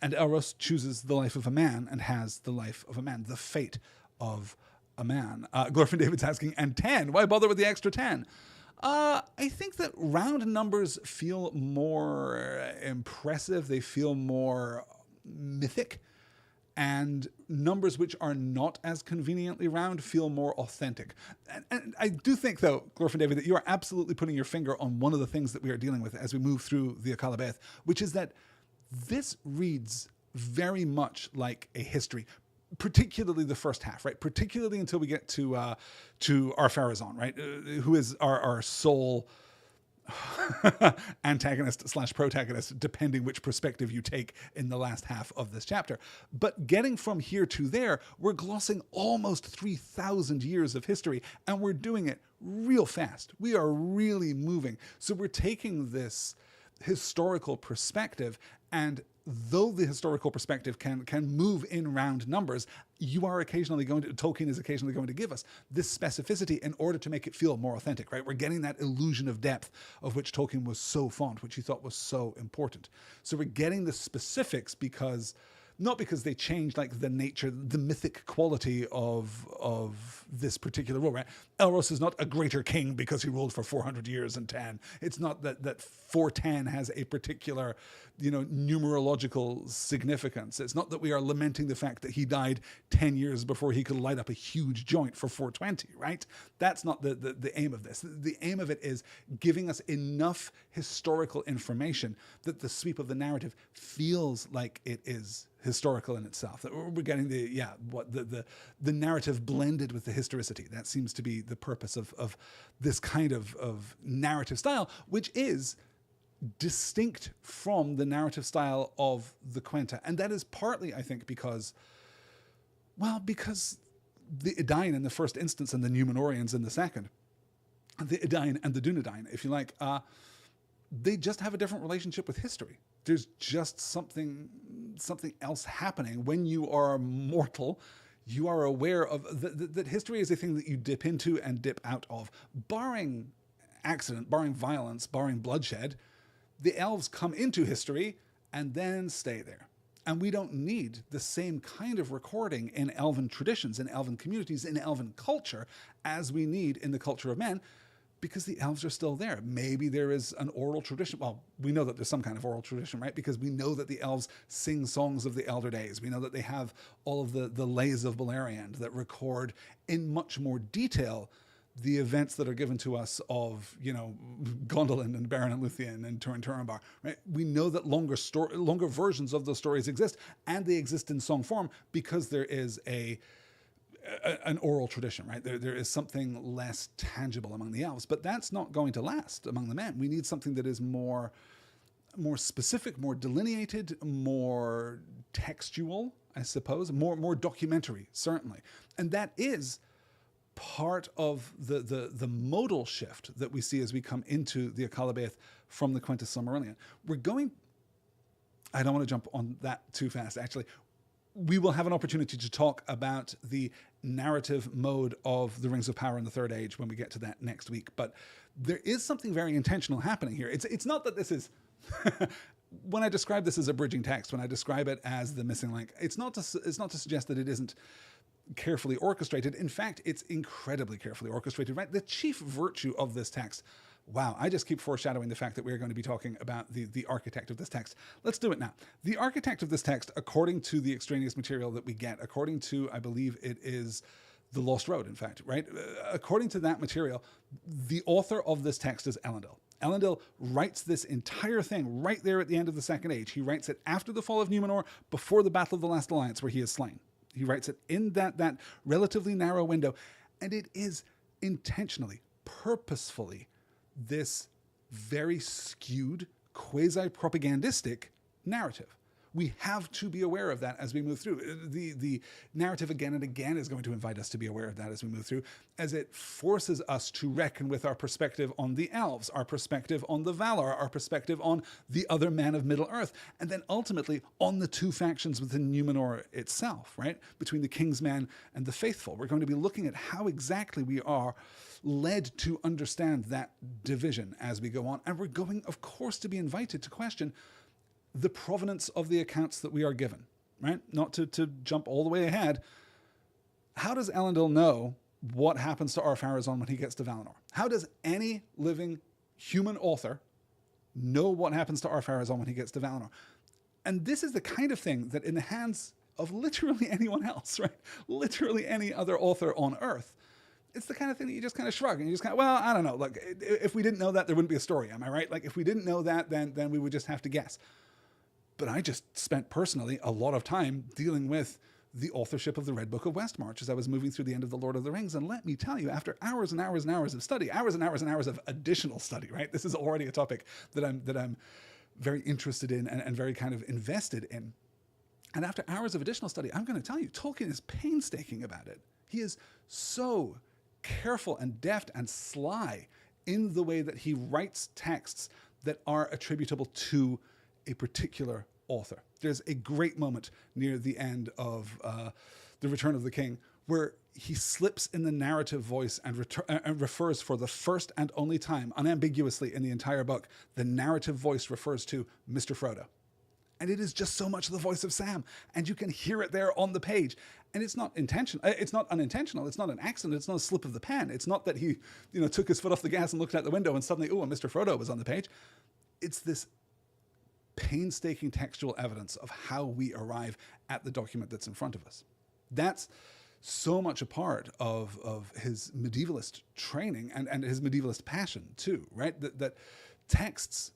and Elros chooses the life of a man and has the life of a man, the fate of a man. Glorfin David's asking, and 10? Why bother with the extra 10? I think that round numbers feel more impressive. They feel more mythic. And numbers which are not as conveniently round feel more authentic. And I do think, though, Glorfin David, that you are absolutely putting your finger on one of the things that we are dealing with as we move through the Akallabêth, which is that this reads very much like a history, particularly the first half, right? Particularly until we get to Ar-Pharazôn, right? Who is our sole antagonist / protagonist, depending which perspective you take in the last half of this chapter. But getting from here to there, we're glossing almost 3,000 years of history, and we're doing it real fast. We are really moving. So we're taking this historical perspective, and though the historical perspective can move in round numbers, Tolkien is occasionally going to give us this specificity in order to make it feel more authentic, right? We're getting that illusion of depth of which Tolkien was so fond, which he thought was so important. So we're getting the specifics not because they change like the nature, the mythic quality of this particular rule, right? Elros is not a greater king because he ruled for 400 years and 10. It's not that 410 has a particular, numerological significance. It's not that we are lamenting the fact that he died 10 years before he could light up a huge joint for 420, right? That's not the aim of this. The aim of it is giving us enough historical information that the sweep of the narrative feels like it is historical in itself. That we're getting the narrative blended with the historicity. That seems to be the purpose of this kind of narrative style, which is distinct from the narrative style of the Quenta. And that is partly, I think, because the Edain in the first instance and the Númenóreans in the second, the Edain and the Dunedain, if you like, they just have a different relationship with history. There's just something else happening when you are mortal. You are aware of that history is a thing that you dip into and dip out of. Barring accident, barring violence, barring bloodshed, the elves come into history and then stay there. And we don't need the same kind of recording in elven traditions, in elven communities, in elven culture as we need in the culture of men, because the elves are still there. Maybe there is an oral tradition. Well, we know that there's some kind of oral tradition, right? Because we know that the elves sing songs of the elder days. We know that they have all of the lays of Beleriand that record in much more detail the events that are given to us of, Gondolin and Beren and Luthien and Turin Turambar, right? We know that longer versions of those stories exist, and they exist in song form because there is an oral tradition, right? There is something less tangible among the elves, but that's not going to last among the men. We need something that is more specific, more delineated, more textual, I suppose, more documentary, certainly. And that is part of the modal shift that we see as we come into the Akallabêth from the Quintus Silmarillion. I don't want to jump on that too fast, actually. We will have an opportunity to talk about the narrative mode of the Rings of Power in the Third Age when we get to that next week. But there is something very intentional happening here. It's not that this is... When I describe this as a bridging text, when I describe it as the missing link, it's not to suggest that it isn't carefully orchestrated. In fact, it's incredibly carefully orchestrated, right? The chief virtue of this text... Wow, I just keep foreshadowing the fact that we're going to be talking about the architect of this text. Let's do it now. The architect of this text, according to the extraneous material that we get, according to, I believe it is The Lost Road, in fact, right? According to that material, the author of this text is Elendil. Elendil writes this entire thing right there at the end of the Second Age. He writes it after the fall of Númenor, before the Battle of the Last Alliance, where he is slain. He writes it in that relatively narrow window, and it is intentionally, purposefully, this very skewed, quasi-propagandistic narrative. We have to be aware of that as we move through. The narrative again and again is going to invite us to be aware of that as we move through, as it forces us to reckon with our perspective on the elves, our perspective on the Valar, our perspective on the other men of Middle-earth, and then ultimately on the two factions within Númenor itself, right? Between the King's Men and the Faithful. We're going to be looking at how exactly we are led to understand that division as we go on. And we're going, of course, to be invited to question the provenance of the accounts that we are given, right? Not to jump all the way ahead. How does Elendil know what happens to Ar-Pharazôn when he gets to Valinor? How does any living human author know what happens to Ar-Pharazôn when he gets to Valinor? And this is the kind of thing that in the hands of literally anyone else, right? Literally any other author on Earth, it's the kind of thing that you just kind of shrug and you just kind of, well, I don't know. Like, if we didn't know that, there wouldn't be a story. Am I right? Like, if we didn't know that, then we would just have to guess. But I just spent personally a lot of time dealing with the authorship of the Red Book of Westmarch as I was moving through the end of The Lord of the Rings. And let me tell you, after hours and hours and hours of study, hours and hours and hours of additional study, right? This is already a topic that I'm very interested in and very kind of invested in. And after hours of additional study, I'm going to tell you, Tolkien is painstaking about it. He is so careful and deft and sly in the way that he writes texts that are attributable to a particular author. There's a great moment near the end of The Return of the King where he slips in the narrative voice and refers for the first and only time, unambiguously in the entire book, the narrative voice refers to Mr. Frodo. And it is just so much the voice of Sam. And you can hear it there on the page. And it's not intentional. It's not unintentional. It's not an accident. It's not a slip of the pen. It's not that he, took his foot off the gas and looked out the window and suddenly, and Mr. Frodo was on the page. It's this painstaking textual evidence of how we arrive at the document that's in front of us. That's so much a part of his medievalist training and his medievalist passion too, right? That texts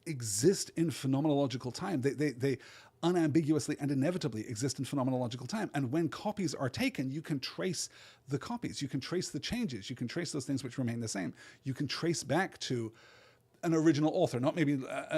exist in phenomenological time. They unambiguously and inevitably exist in phenomenological time. And when copies are taken, you can trace the copies. You can trace the changes. You can trace those things which remain the same. You can trace back to an original author, not maybe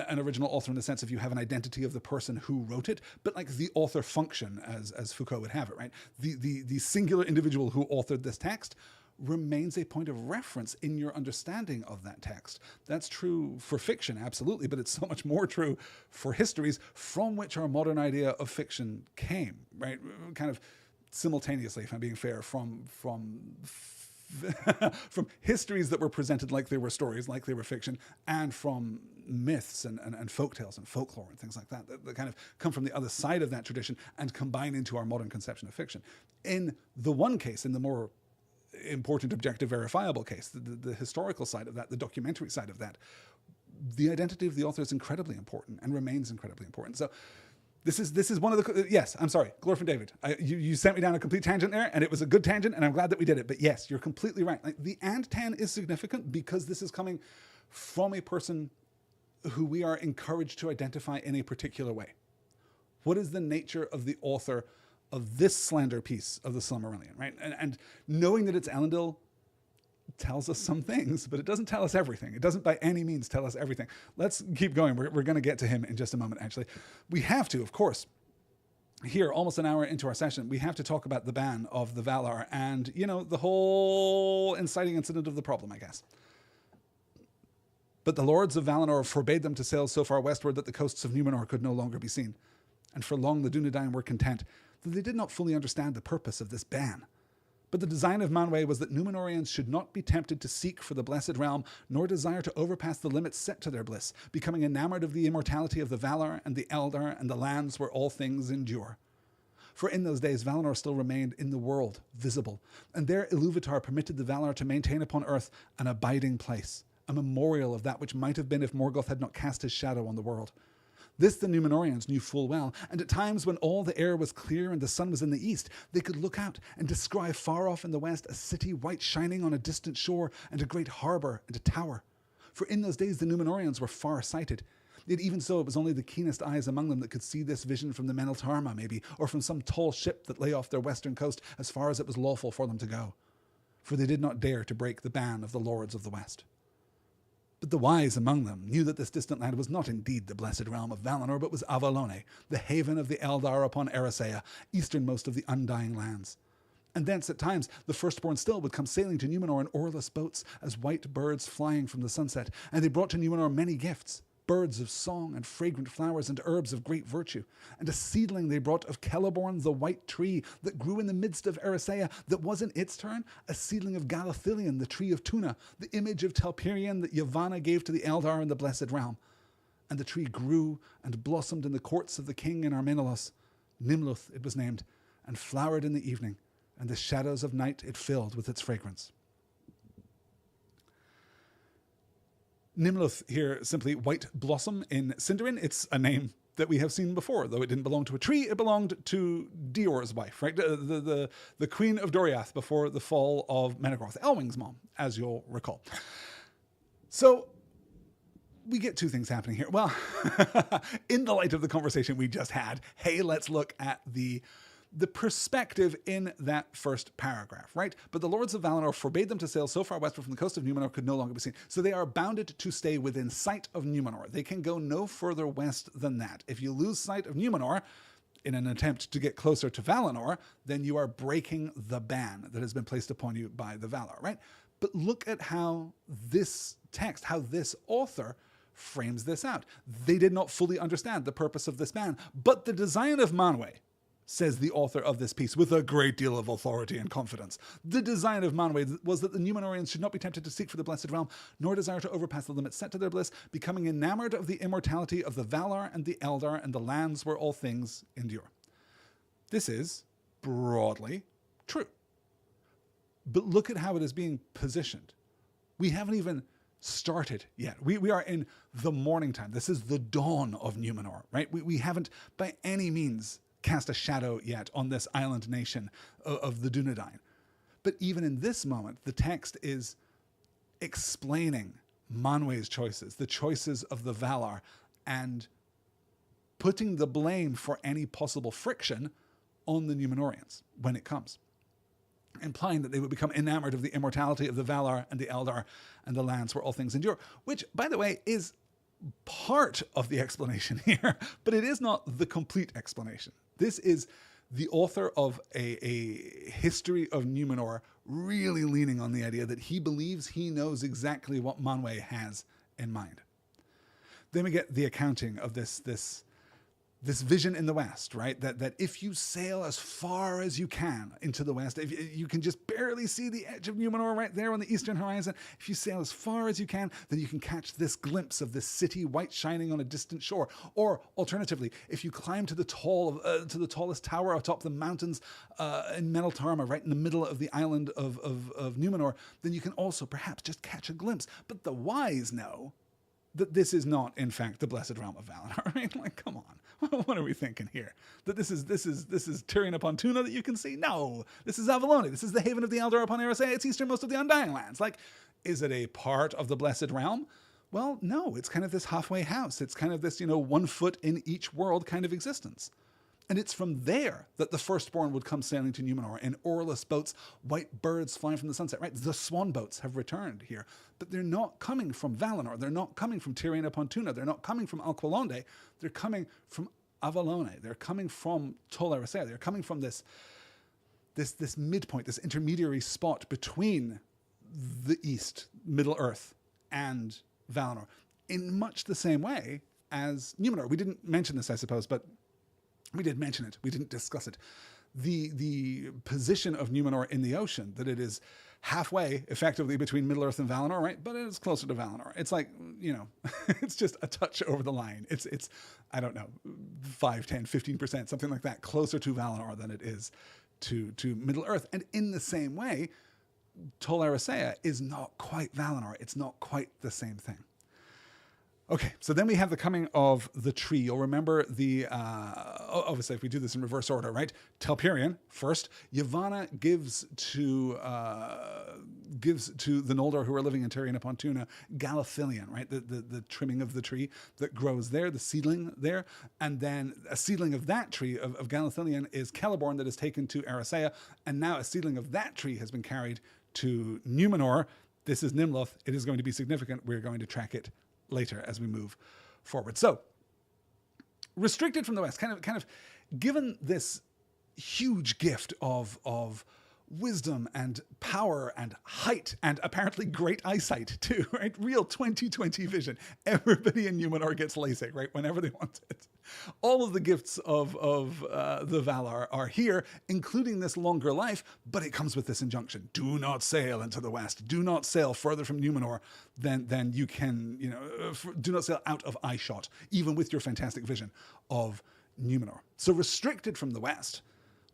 an original author in the sense of you have an identity of the person who wrote it, but like the author function as Foucault would have it, right? The singular individual who authored this text remains a point of reference in your understanding of that text. That's true for fiction, absolutely, but it's so much more true for histories from which our modern idea of fiction came, right? Kind of simultaneously, if I'm being fair, from histories that were presented like they were stories, like they were fiction, and from myths and folktales and folklore and things like that, that kind of come from the other side of that tradition and combine into our modern conception of fiction. In the one case, in the more important, objective, verifiable case, the historical side of that, the documentary side of that, the identity of the author is incredibly important and remains incredibly important. So this is one of the, yes, I'm sorry, Glor from David. You sent me down a complete tangent there, and it was a good tangent, and I'm glad that we did it. But yes, you're completely right. Like, the and 10 is significant because this is coming from a person who we are encouraged to identify in a particular way. What is the nature of the author of this slender piece of the Silmarillion, right? And knowing that it's Elendil tells us some things, but it doesn't tell us everything. It doesn't by any means tell us everything. Let's keep going. We're going to get to him in just a moment, actually. We have to, of course, here, almost an hour into our session, we have to talk about the ban of the Valar and, you know, the whole inciting incident of the problem, I guess. But the lords of Valinor forbade them to sail so far westward that the coasts of Númenor could no longer be seen. And for long the Dunedain were content, though they did not fully understand the purpose of this ban. But the design of Manwë was that Númenorians should not be tempted to seek for the blessed realm, nor desire to overpass the limits set to their bliss, becoming enamored of the immortality of the Valar and the Eldar and the lands where all things endure. For in those days Valinor still remained in the world, visible, and there Ilúvatar permitted the Valar to maintain upon earth an abiding place, a memorial of that which might have been if Morgoth had not cast his shadow on the world. This the Númenorians knew full well, and at times when all the air was clear and the sun was in the east, they could look out and descry far off in the west a city white shining on a distant shore, and a great harbour and a tower. For in those days the Númenorians were far-sighted. Yet even so, it was only the keenest eyes among them that could see this vision from the Meneltarma, maybe, or from some tall ship that lay off their western coast as far as it was lawful for them to go. For they did not dare to break the ban of the lords of the west. But the wise among them knew that this distant land was not indeed the blessed realm of Valinor, but was Avallónë, the haven of the Eldar upon Eressëa, easternmost of the undying lands. And thence at times the firstborn still would come sailing to Númenor in oarless boats, as white birds flying from the sunset, and they brought to Númenor many gifts, birds of song and fragrant flowers and herbs of great virtue. And a seedling they brought of Celeborn, the white tree that grew in the midst of Eressëa, that was in its turn a seedling of Galathilion, the tree of Tuna, the image of Telperion that Yavanna gave to the Eldar in the blessed realm. And the tree grew and blossomed in the courts of the king in Armenelos. Nimloth it was named, and flowered in the evening, and the shadows of night it filled with its fragrance. Nimloth here, simply white blossom in Sindarin. It's a name that we have seen before, though it didn't belong to a tree. It belonged to Dior's wife, right? The queen of Doriath before the fall of Menegroth, Elwing's mom, as you'll recall. So we get two things happening here. Well, in the light of the conversation we just had, hey, let's look at the perspective in that first paragraph, right? But the lords of Valinor forbade them to sail so far westward from the coast of Númenor could no longer be seen. So they are bounded to stay within sight of Númenor. They can go no further west than that. If you lose sight of Númenor in an attempt to get closer to Valinor, then you are breaking the ban that has been placed upon you by the Valar, right? But look at how this text, how this author frames this out. They did not fully understand the purpose of this ban, but the design of Manwë, says the author of this piece with a great deal of authority and confidence. The design of Manwë was that the Númenorians should not be tempted to seek for the blessed realm, nor desire to overpass the limits set to their bliss, becoming enamored of the immortality of the Valar and the Eldar and the lands where all things endure. This is broadly true. But look at how it is being positioned. We haven't even started yet. We are in the morning time. This is the dawn of Númenor, right? We haven't by any means cast a shadow yet on this island nation of the Dunedain. But even in this moment, the text is explaining Manwë's choices, the choices of the Valar, and putting the blame for any possible friction on the Númenorians when it comes, implying that they would become enamored of the immortality of the Valar and the Eldar and the lands where all things endure, which, by the way, is part of the explanation here, but it is not the complete explanation. This is the author of a history of Númenor really leaning on the idea that he believes he knows exactly what Manwë has in mind. Then we get the accounting of this vision in the west, right? That if you sail as far as you can into the west, if you can just barely see the edge of Númenor right there on the eastern horizon, if you sail as far as you can, then you can catch this glimpse of this city white shining on a distant shore. Or alternatively, if you climb to the tallest tower atop the mountains in Meneltarma, right in the middle of the island of Númenor, then you can also perhaps just catch a glimpse. But the wise know that this is not, in fact, the blessed realm of Valinor, right? Like, come on, what are we thinking here? That this is Tirion upon Tuna that you can see? No, this is Avallónë. This is the haven of the Eldar upon Erisea. It's easternmost of the Undying Lands. Like, is it a part of the blessed realm? Well, no, it's kind of this halfway house. It's kind of this, 1 foot in each world kind of existence. And it's from there that the firstborn would come sailing to Númenor in oarless boats, white birds flying from the sunset, right? The swan boats have returned here. But they're not coming from Valinor. They're not coming from Tirion upon Tuna. They're not coming from Alqualonde. They're coming from Avallónë. They're coming from Tol Eressëa. They're coming from this midpoint, this intermediary spot between the East, Middle Earth, and Valinor, in much the same way as Númenor. We didn't mention this, I suppose, but we did mention it. We didn't discuss it. The position of Númenor in the ocean, that it is halfway, effectively, between Middle-earth and Valinor, right? But it is closer to Valinor. It's like, it's just a touch over the line. It's I don't know, 5, 10, 15%, something like that, closer to Valinor than it is to Middle-earth. And in the same way, Tol Eressëa is not quite Valinor. It's not quite the same thing. Okay, so then we have the coming of the tree. You'll remember obviously if we do this in reverse order, right? Telperion first. Yavanna gives to the Noldor who are living in Tirion upon Tuna Galathillion, right? The trimming of the tree that grows there, the seedling there. And then a seedling of that tree of Galathillion is Celeborn that is taken to Eressëa. And now a seedling of that tree has been carried to Númenor. This is Nimloth. It is going to be significant. We're going to track it later as we move forward. So, restricted from the West, kind of given this huge gift of wisdom and power and height and apparently great eyesight too, right? Real 20/20 vision. Everybody in Númenor gets LASIK, right? Whenever they want it. All of the gifts of the Valar are here, including this longer life, but it comes with this injunction. Do not sail into the West. Do not sail further from Númenor than you can, do not sail out of eyeshot, even with your fantastic vision of Númenor. So restricted from the West,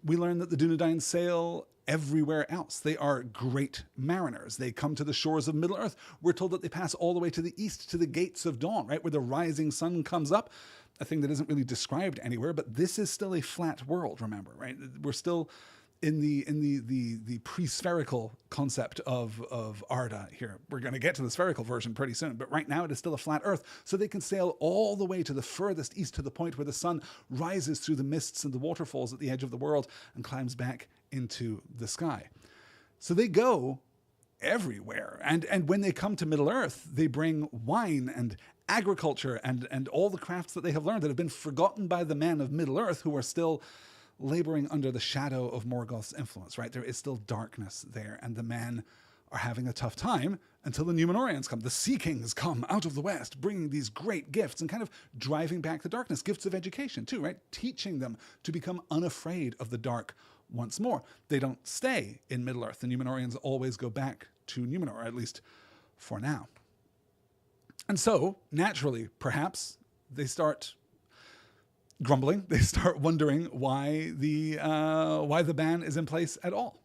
we learn that the Dunedain sail everywhere else. They are great mariners. They come to the shores of Middle-earth. We're told that they pass all the way to the east to the gates of dawn, right, where the rising sun comes up, a thing that isn't really described anywhere, but this is still a flat world, remember, right? We're still in the pre-spherical concept of Arda here. We're going to get to the spherical version pretty soon, but right now it is still a flat Earth, so they can sail all the way to the furthest east, to the point where the sun rises through the mists and the waterfalls at the edge of the world and climbs back into the sky. So they go everywhere, and when they come to Middle-earth, they bring wine and agriculture and all the crafts that they have learned that have been forgotten by the men of Middle-earth, who are still laboring under the shadow of Morgoth's influence, right? There is still darkness there, and the men are having a tough time until the Númenorians come. The Sea Kings come out of the West, bringing these great gifts and kind of driving back the darkness. Gifts of education, too, right? Teaching them to become unafraid of the dark once more. They don't stay in Middle-earth. The Númenorians always go back to Númenor, at least for now. And so, naturally, perhaps, they start grumbling. They start wondering why the ban is in place at all.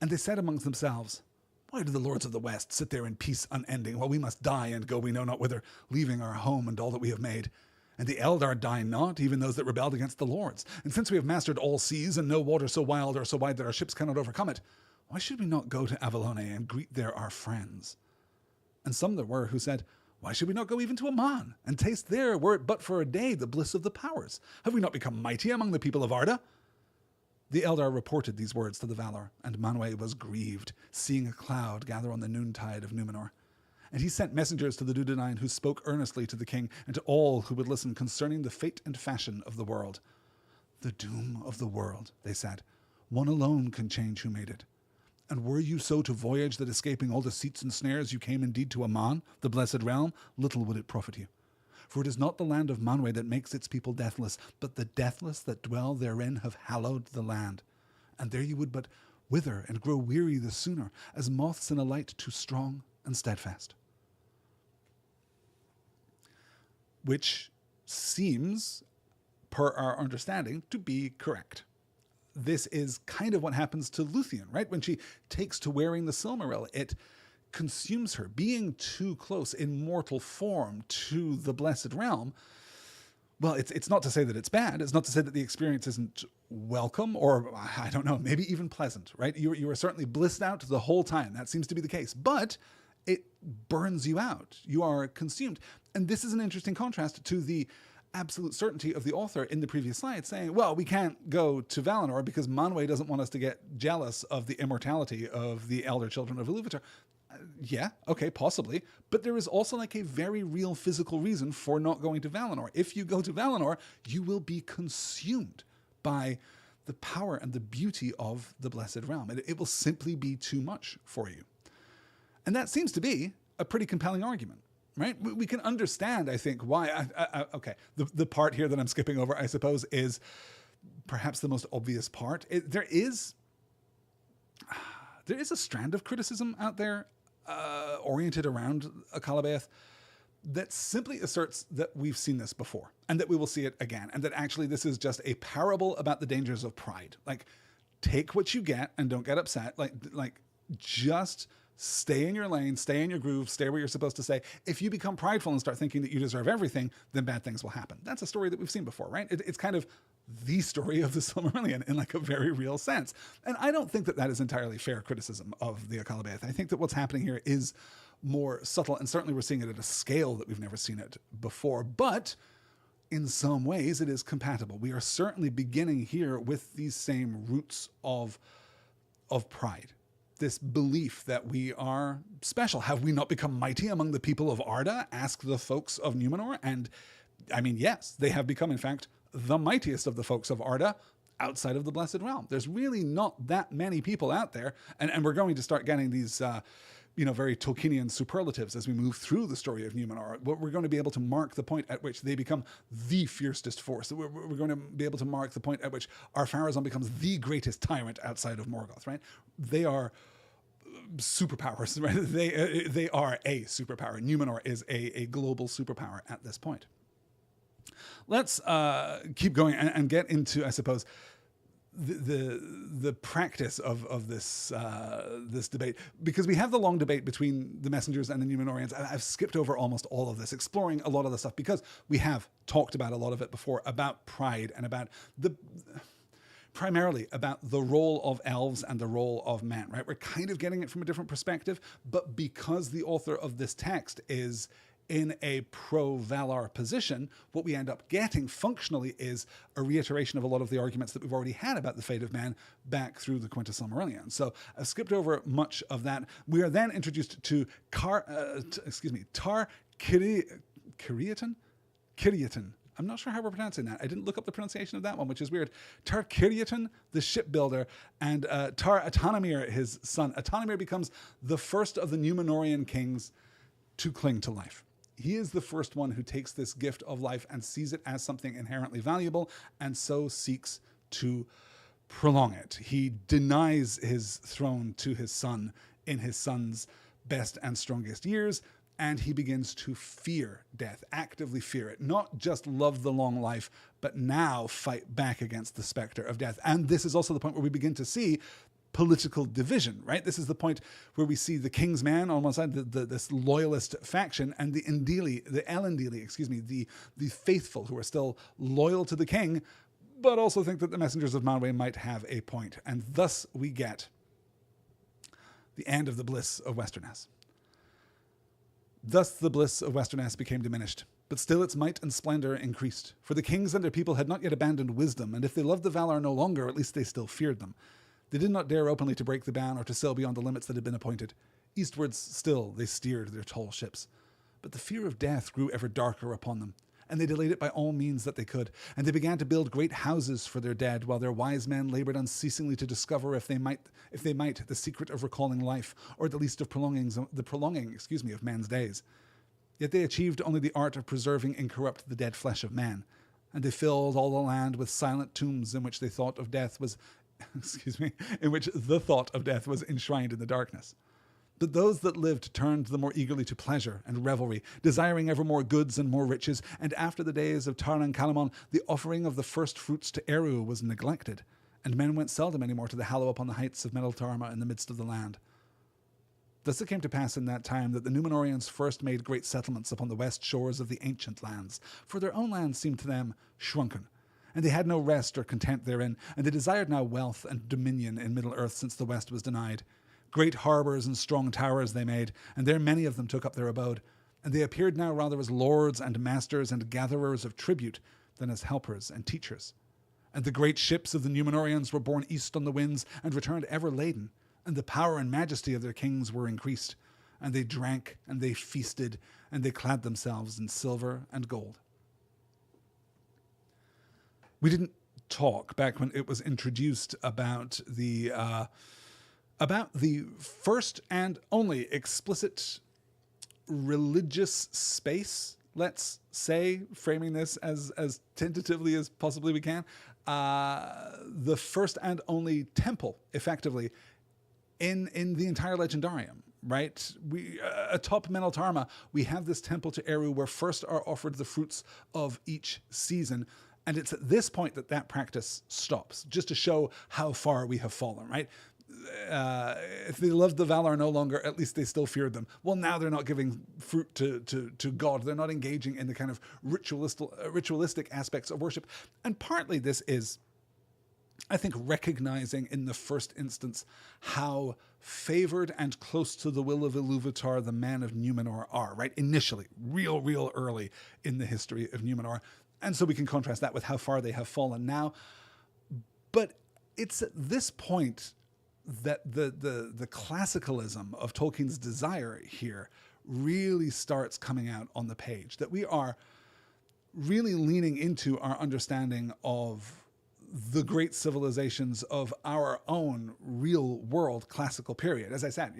And they said amongst themselves, why do the lords of the West sit there in peace unending, while we must die and go we know not whither, leaving our home and all that we have made? And the Eldar die not, even those that rebelled against the lords. And since we have mastered all seas, and no water so wild or so wide that our ships cannot overcome it, why should we not go to Avallónë and greet there our friends? And some there were who said, why should we not go even to Aman, and taste there, were it but for a day, the bliss of the powers? Have we not become mighty among the people of Arda? The Eldar reported these words to the Valar, and Manwë was grieved, seeing a cloud gather on the noontide of Númenor. And he sent messengers to the Dunedain, who spoke earnestly to the king and to all who would listen concerning the fate and fashion of the world. The doom of the world, they said. One alone can change who made it. And were you so to voyage that escaping all deceits and snares you came indeed to Aman, the blessed realm, little would it profit you. For it is not the land of Manwë that makes its people deathless, but the deathless that dwell therein have hallowed the land. And there you would but wither and grow weary the sooner, as moths in a light too strong and steadfast. Which seems, per our understanding, to be correct. This is kind of what happens to Luthien, right? When she takes to wearing the Silmaril, it consumes her. Being too close in mortal form to the Blessed Realm, well, it's not to say that it's bad. It's not to say that the experience isn't welcome or, I don't know, maybe even pleasant, right? You are certainly blissed out the whole time. That seems to be the case. But it burns you out. You are consumed. And this is an interesting contrast to the absolute certainty of the author in the previous slide saying, well, we can't go to Valinor because Manwë doesn't want us to get jealous of the immortality of the elder children of Ilúvatar. Yeah, okay, possibly. But there is also like a very real physical reason for not going to Valinor. If you go to Valinor, you will be consumed by the power and the beauty of the Blessed Realm. It will simply be too much for you. And that seems to be a pretty compelling argument. Right? We can understand, I think, why. Okay, the part here that I'm skipping over, I suppose, is perhaps the most obvious part. There is a strand of criticism out there oriented around Akallabêth that simply asserts that we've seen this before and that we will see it again, and that actually this is just a parable about the dangers of pride. Like, take what you get and don't get upset. Like just stay in your lane, stay in your groove, stay where you're supposed to stay. If you become prideful and start thinking that you deserve everything, then bad things will happen. That's a story that we've seen before, right? It's kind of the story of the Silmarillion in like a very real sense. And I don't think that that is entirely fair criticism of the Akallabêth. I think that what's happening here is more subtle, and certainly we're seeing it at a scale that we've never seen it before. But in some ways, it is compatible. We are certainly beginning here with these same roots of pride. This belief that we are special. Have we not become mighty among the people of Arda? Ask the folks of Númenor. And I mean, yes, they have become, in fact, the mightiest of the folks of Arda outside of the Blessed Realm. There's really not that many people out there. And we're going to start getting these, very Tolkienian superlatives as we move through the story of Númenor. We're going to be able to mark the point at which they become the fiercest force. We're going to be able to mark the point at which Ar-Pharazôn becomes the greatest tyrant outside of Morgoth, right? They are superpowers, right? They are a superpower. Númenor is a global superpower at this point. Let's keep going and get into, I suppose, the practice of this this debate, because we have the long debate between the messengers and the Númenorians. I've skipped over almost all of this, exploring a lot of the stuff because we have talked about a lot of it before, about pride and about primarily about the role of elves and the role of men, right? We're kind of getting it from a different perspective, but because the author of this text is in a pro-Valar position, what we end up getting functionally is a reiteration of a lot of the arguments that we've already had about the fate of man back through the Quinta Silmarillion. So I've skipped over much of that. We are then introduced to Tar Kiriatan. I'm not sure how we're pronouncing that. I didn't look up the pronunciation of that one, which is weird. Tar Kiriatan, the shipbuilder, and Tar Atalantë, his son. Atalantë becomes the first of the Númenorian kings to cling to life. He is the first one who takes this gift of life and sees it as something inherently valuable, and so seeks to prolong it. He denies his throne to his son in his son's best and strongest years, and he begins to fear death, actively fear it. Not just love the long life, but now fight back against the specter of death. And this is also the point where we begin to see political division, right? This is the point where we see the King's Man on one side, this loyalist faction, and the Elendili, the faithful who are still loyal to the king, but also think that the messengers of Manwë might have a point. And thus we get the end of the bliss of Westernesse. Thus the bliss of Westernesse became diminished, but still its might and splendor increased. For the kings and their people had not yet abandoned wisdom, and if they loved the Valar no longer, at least they still feared them. They did not dare openly to break the ban or to sail beyond the limits that had been appointed. Eastwards still they steered their tall ships. But the fear of death grew ever darker upon them, and they delayed it by all means that they could. And they began to build great houses for their dead, while their wise men labored unceasingly to discover, if they might, the secret of recalling life, or at the least of the prolonging of men's days. Yet they achieved only the art of preserving incorrupt the dead flesh of man, and they filled all the land with silent tombs in which they thought of death was, in which the thought of death was enshrined in the darkness. But those that lived turned the more eagerly to pleasure and revelry, desiring ever more goods and more riches, and after the days of Tar and Calamon, the offering of the first fruits to Eru was neglected, and men went seldom any more to the hallow upon the heights of Meneltarma in the midst of the land. Thus it came to pass in that time that the Númenóreans first made great settlements upon the west shores of the ancient lands, for their own land seemed to them shrunken, and they had no rest or content therein, and they desired now wealth and dominion in Middle-earth, since the west was denied. Great harbours and strong towers they made, and there many of them took up their abode, and they appeared now rather as lords and masters and gatherers of tribute than as helpers and teachers. And the great ships of the Númenóreans were borne east on the winds, and returned ever laden, and the power and majesty of their kings were increased, and they drank, and they feasted, and they clad themselves in silver and gold. We didn't talk back when it was introduced about the first and only explicit religious space, let's say, framing this as tentatively as possibly we can, the first and only temple, effectively, in the entire legendarium, right? We atop Meneltarma, we have this temple to Eru where first are offered the fruits of each season, and it's at this point that practice stops, just to show how far we have fallen, right? If they loved the Valar no longer, at least they still feared them. Well, now they're not giving fruit to God. They're not engaging in the kind of ritualistic aspects of worship. And partly this is, I think, recognizing in the first instance how favored and close to the will of Ilúvatar the men of Númenor are, right? Initially, real early in the history of Númenor. And so we can contrast that with how far they have fallen now. But it's at this point that the classicalism of Tolkien's desire here really starts coming out on the page, that we are really leaning into our understanding of the great civilizations of our own real world classical period. As I said,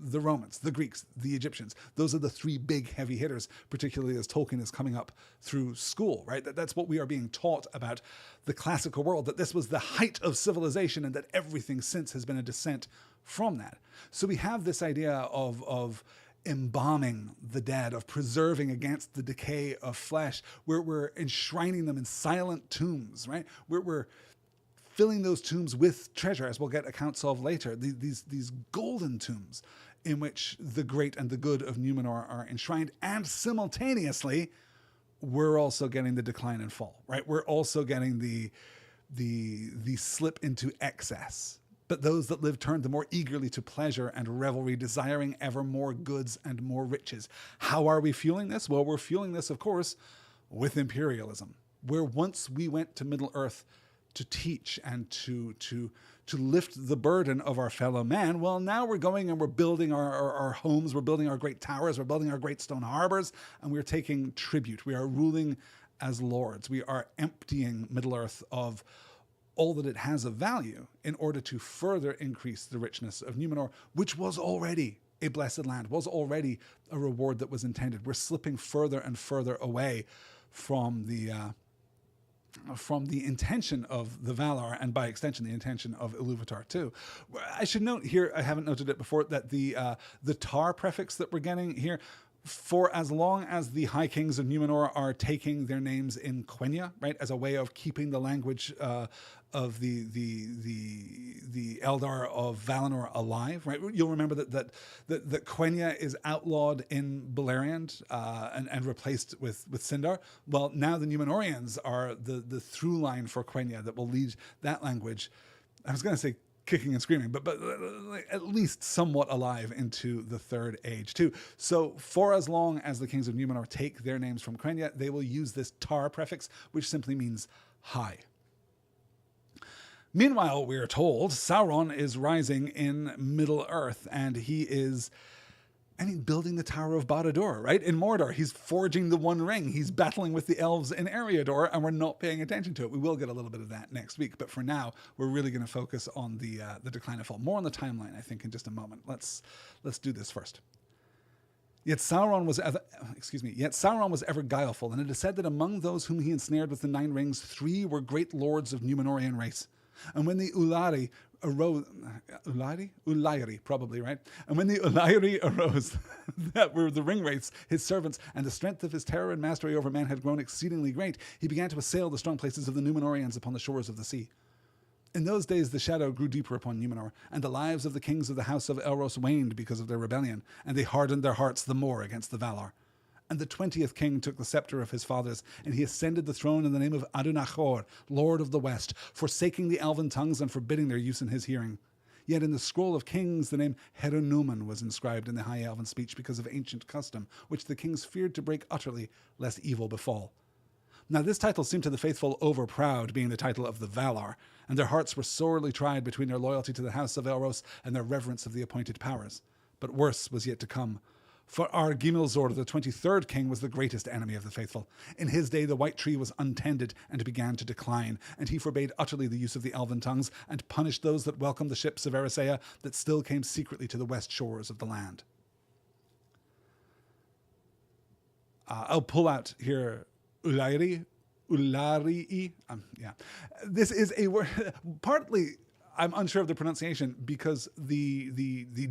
the Romans, the Greeks, the Egyptians, those are the three big heavy hitters, particularly as Tolkien is coming up through school, right? That's what we are being taught about the classical world, that this was the height of civilization and that everything since has been a descent from that. So we have this idea of embalming the dead, of preserving against the decay of flesh. We're enshrining them in silent tombs, right? We're filling those tombs with treasure, as we'll get accounts of later. These golden tombs in which the great and the good of Númenor are enshrined, and simultaneously, we're also getting the decline and fall, right? We're also getting the slip into excess. But those that live turned the more eagerly to pleasure and revelry, desiring ever more goods and more riches. How are we fueling this? Well, we're fueling this, of course, with imperialism, where once we went to Middle-earth to teach and to lift the burden of our fellow man, well, now we're going and we're building our homes, we're building our great towers, we're building our great stone harbors, and we're taking tribute. We are ruling as lords. We are emptying Middle-earth of all that it has of value in order to further increase the richness of Númenor, which was already a blessed land, was already a reward that was intended. We're slipping further and further away from the intention of the Valar, and by extension the intention of Ilúvatar too. I should note here, I haven't noted it before, that the tar prefix that we're getting here, for as long as the High Kings of Númenor are taking their names in Quenya, right, as a way of keeping the language of the Eldar of Valinor alive, right? You'll remember that Quenya is outlawed in Beleriand and replaced with Sindar. Well, now the Númenóreans are the through line for Quenya that will lead that language. I was going to say kicking and screaming, but at least somewhat alive into the Third Age too. So for as long as the kings of Númenor take their names from Quenya, they will use this tar prefix, which simply means high. Meanwhile, we are told Sauron is rising in Middle-earth, and he is And he's building the Tower of Barad-dûr, right? In Mordor, he's forging the One Ring. He's battling with the elves in Eriador, and we're not paying attention to it. We will get a little bit of that next week, but for now, we're really going to focus on the decline and fall. More on the timeline, I think, in just a moment. Let's do this first. Yet Sauron was ever guileful, and it is said that among those whom he ensnared with the Nine Rings, 3 were great lords of Númenorian race. And when the Ulairi arose, Ulairi, probably, right? And when the Ulairi arose, that were the ring wraiths, his servants, and the strength of his terror and mastery over men had grown exceedingly great, he began to assail the strong places of the Númenorians upon the shores of the sea. In those days the shadow grew deeper upon Númenor, and the lives of the kings of the house of Elros waned because of their rebellion, and they hardened their hearts the more against the Valar. And the 20th king took the scepter of his fathers, and he ascended the throne in the name of Adunachor, Lord of the West, forsaking the elven tongues and forbidding their use in his hearing. Yet in the scroll of kings the name Númen was inscribed in the high elven speech because of ancient custom, which the kings feared to break utterly, lest evil befall. Now this title seemed to the faithful overproud, being the title of the Valar, and their hearts were sorely tried between their loyalty to the house of Elros and their reverence of the appointed powers. But worse was yet to come. For Ar-Gimilzor, the 23rd king, was the greatest enemy of the faithful. In his day the White Tree was untended and began to decline, and he forbade utterly the use of the elven tongues and punished those that welcomed the ships of Erisea that still came secretly to the west shores of the land. I'll pull out here Ularii. This is a word, partly I'm unsure of the pronunciation because the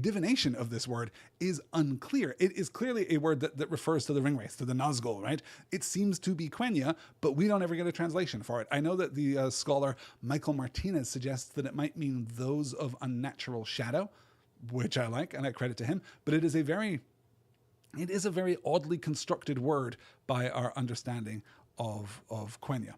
divination of this word is unclear. It is clearly a word that refers to the ringwraiths, to the Nazgul, right? It seems to be Quenya, but we don't ever get a translation for it. I know that the scholar Michael Martinez suggests that it might mean those of unnatural shadow, which I like, and I credit to him, but it is a very oddly constructed word by our understanding of Quenya.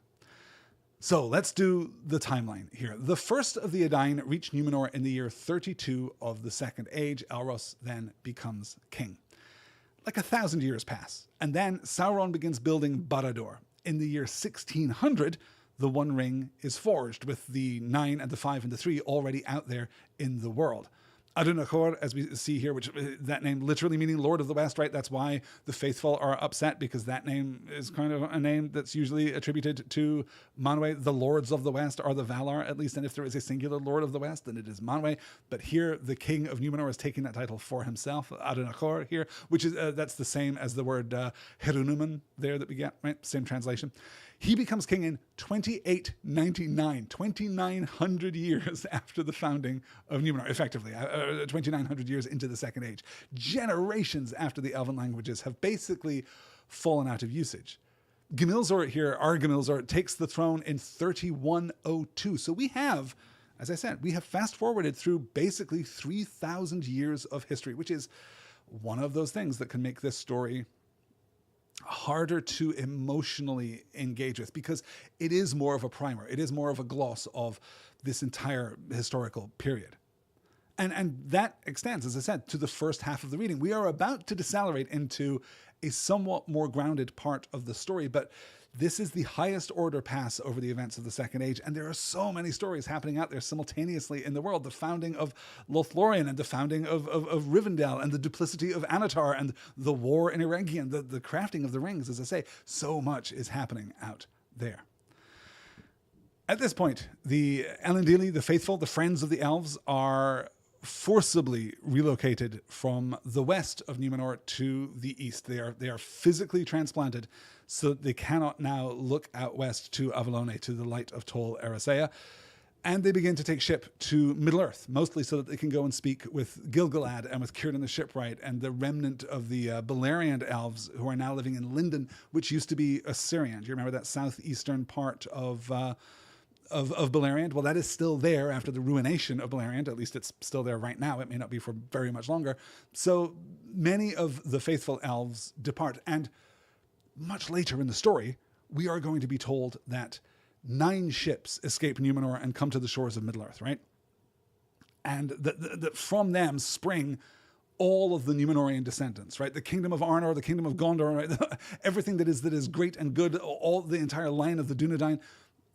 So let's do the timeline here. The first of the Edain reached Númenor in the year 32 of the Second Age. Elros then becomes king. Like 1,000 years pass, and then Sauron begins building Barad-dûr. In the year 1600, the One Ring is forged, with the 9 and the 5 and the 3 already out there in the world. Adunachor, as we see here, which that name literally meaning Lord of the West, right? That's why the faithful are upset, because that name is kind of a name that's usually attributed to Manwë. The Lords of the West are the Valar, at least, and if there is a singular Lord of the West, then it is Manwë. But here, the king of Númenor is taking that title for himself, Adunachor here, which is that's the same as the word Númen there that we get, right? Same translation. He becomes king in 2899, 2,900 years after the founding of Númenor, effectively, 2,900 years into the Second Age. Generations after the Elven languages have basically fallen out of usage. Gimilzor here, Ar-Gimilzor, takes the throne in 3102. So we have, as I said, we have fast-forwarded through basically 3,000 years of history, which is one of those things that can make this story harder to emotionally engage with, because it is more of a primer. It is more of a gloss of this entire historical period. And that extends, as I said, to the first half of the reading. We are about to decelerate into a somewhat more grounded part of the story, but this is the highest order pass over the events of the Second Age, and there are so many stories happening out there simultaneously in the world. The founding of Lothlorien, and the founding of Rivendell, and the duplicity of Anatar, and the war in Eregion, the crafting of the rings, as I say. So much is happening out there. At this point, the Elendili, the faithful, the friends of the elves, are forcibly relocated from the west of Númenor to the east. They are physically transplanted so that they cannot now look out west to Avallónë, to the light of Tol Eressëa. And they begin to take ship to Middle-earth, mostly so that they can go and speak with Gil-galad and with Círdan the Shipwright and the remnant of the Beleriand elves who are now living in Lindon, which used to be Assyrian. Do you remember that southeastern part of Beleriand? Well, that is still there after the ruination of Beleriand. At least it's still there right now. It may not be for very much longer. So many of the faithful elves depart. And much later in the story, we are going to be told that 9 ships escape Númenor and come to the shores of Middle-earth, right? And that from them spring all of the Númenorian descendants, right? The kingdom of Arnor, the kingdom of Gondor, right? Everything that is great and good, all the entire line of the Dunedain,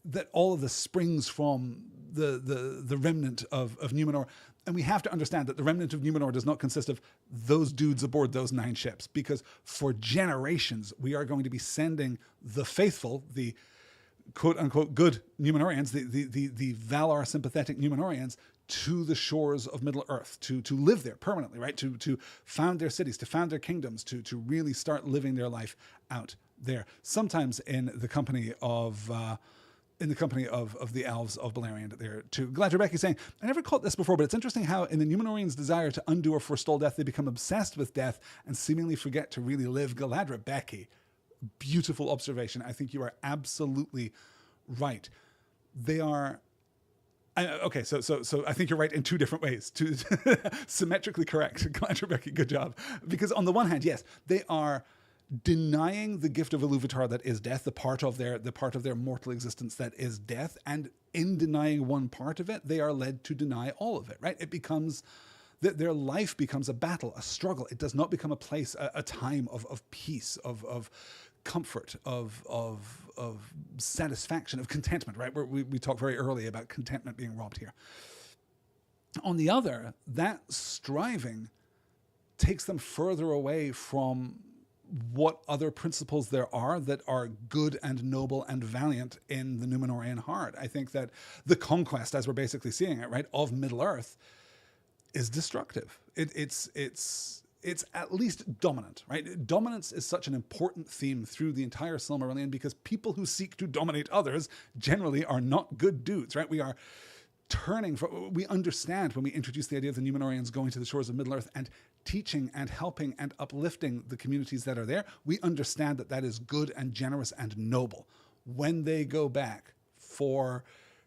that all of this springs from the remnant of Númenor. And we have to understand that the remnant of Númenor does not consist of those dudes aboard those 9 ships, because for generations we are going to be sending the faithful, the quote-unquote good Númenorians, the Valar sympathetic Númenorians, to the shores of Middle-earth, to live there permanently, right? To found their cities, to found their kingdoms, to really start living their life out there. Sometimes in the company of the elves of Beleriand there too. Glad Rebecca's saying, I never caught this before, but it's interesting how in the Númenorians' desire to undo or forestall death, they become obsessed with death and seemingly forget to really live. Galadriel Becky. Beautiful observation. I think you are absolutely right. They are... Okay, so I think you're right in 2 different ways. Symmetrically correct. Glad Rebecca, good job. Because on the one hand, yes, they are denying the gift of Iluvatar that is death, the part of their mortal existence that is death, and in denying one part of it, they are led to deny all of it, right? It becomes, their life becomes a battle, a struggle. It does not become a place, a time of peace, of comfort, of satisfaction, of contentment, right? We talked very early about contentment being robbed here. On the other, that striving takes them further away from what other principles there are that are good and noble and valiant in the Númenorian heart. I think that the conquest, as we're basically seeing it, right, of Middle-earth is destructive. It's at least dominant, right? Dominance is such an important theme through the entire Silmarillion, because people who seek to dominate others generally are not good dudes, right? We are we understand when we introduce the idea of the Númenorians going to the shores of Middle-earth and teaching and helping and uplifting the communities that are there, we understand that that is good and generous and noble. When they go back for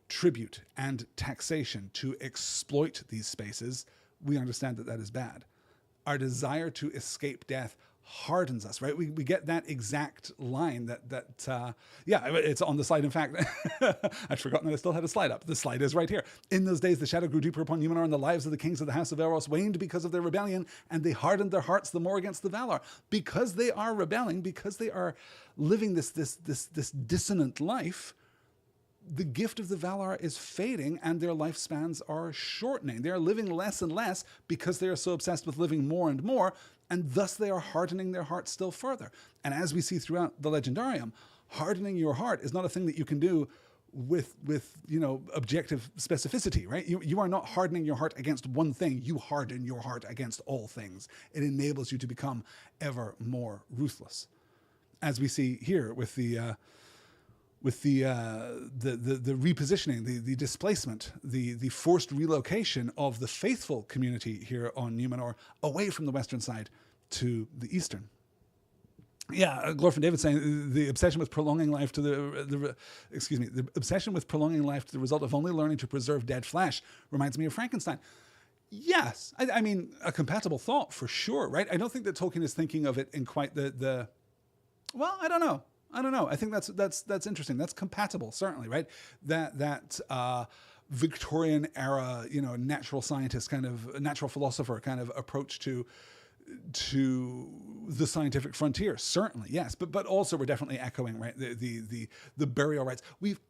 tribute and taxation to exploit these spaces, we understand that that is bad. Our desire to escape death hardens us, right? We get that exact line yeah, it's on the slide. In fact, I'd forgotten that I still had a slide up. The slide is right here. In those days, the shadow grew deeper upon Númenor, and the lives of the kings of the house of Elros waned because of their rebellion, and they hardened their hearts the more against the Valar. Because they are rebelling, because they are living this dissonant life, the gift of the Valar is fading and their lifespans are shortening. They are living less and less because they are so obsessed with living more and more, and thus they are hardening their hearts still further. And as we see throughout the Legendarium, hardening your heart is not a thing that you can do with objective specificity, right? You are not hardening your heart against one thing. You harden your heart against all things. It enables you to become ever more ruthless. As we see here with the repositioning, the displacement, the forced relocation of the faithful community here on Númenor away from the western side to the eastern. Yeah, Glorfin David saying the obsession with prolonging life to the obsession with prolonging life to the result of only learning to preserve dead flesh reminds me of Frankenstein. Yes, I mean a compatible thought for sure, right? I don't think that Tolkien is thinking of it in quite the well, I don't know. I think that's interesting. That's compatible, certainly, right? That Victorian era, natural scientist kind of, natural philosopher kind of approach to the scientific frontier, certainly, yes, but also we're definitely echoing, right, the burial rites.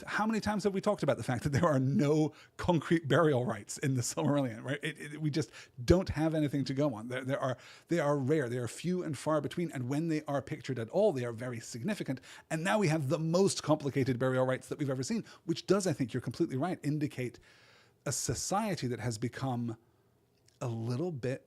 How many times have we talked about the fact that there are no concrete burial rites in the Silmarillion, right? We just don't have anything to go on. They are rare, they are few and far between, and when they are pictured at all, they are very significant. And now we have the most complicated burial rites that we've ever seen, which does, I think you're completely right, indicate a society that has become a little bit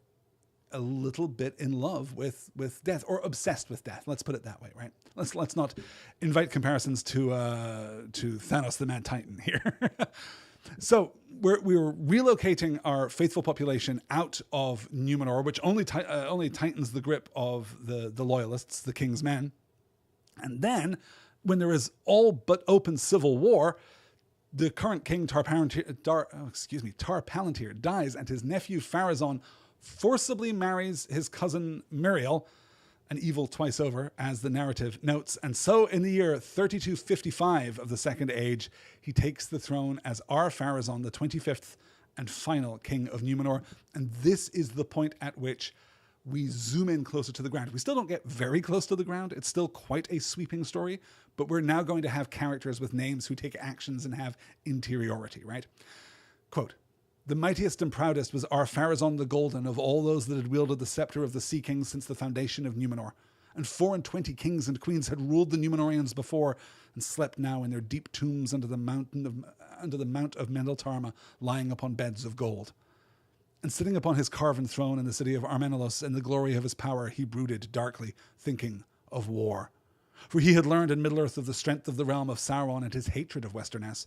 in love with death, or obsessed with death. Let's put it that way, right? Let's not invite comparisons to Thanos the Mad Titan here. So we're relocating our faithful population out of Númenor, which only tightens the grip of the loyalists, the King's Men. And then, when there is all but open civil war, the current king Tar Palantir dies, and his nephew Pharazôn forcibly marries his cousin Miriel, an evil twice over, as the narrative notes. And so in the year 3255 of the Second Age, he takes the throne as our Pharazôn, the 25th and final king of Númenor. And this is the point at which we zoom in closer to the ground. We still don't get very close to the ground. It's still quite a sweeping story, but we're now going to have characters with names who take actions and have interiority, right? Quote, "The mightiest and proudest was Ar-Pharazôn the Golden of all those that had wielded the scepter of the Sea Kings since the foundation of Númenor. And 24 kings and queens had ruled the Númenorians before, and slept now in their deep tombs under the mount of Mendeltarma, lying upon beds of gold. And sitting upon his carven throne in the city of Armenelos, in the glory of his power, he brooded darkly, thinking of war. For he had learned in Middle-earth of the strength of the realm of Sauron and his hatred of Westernesse.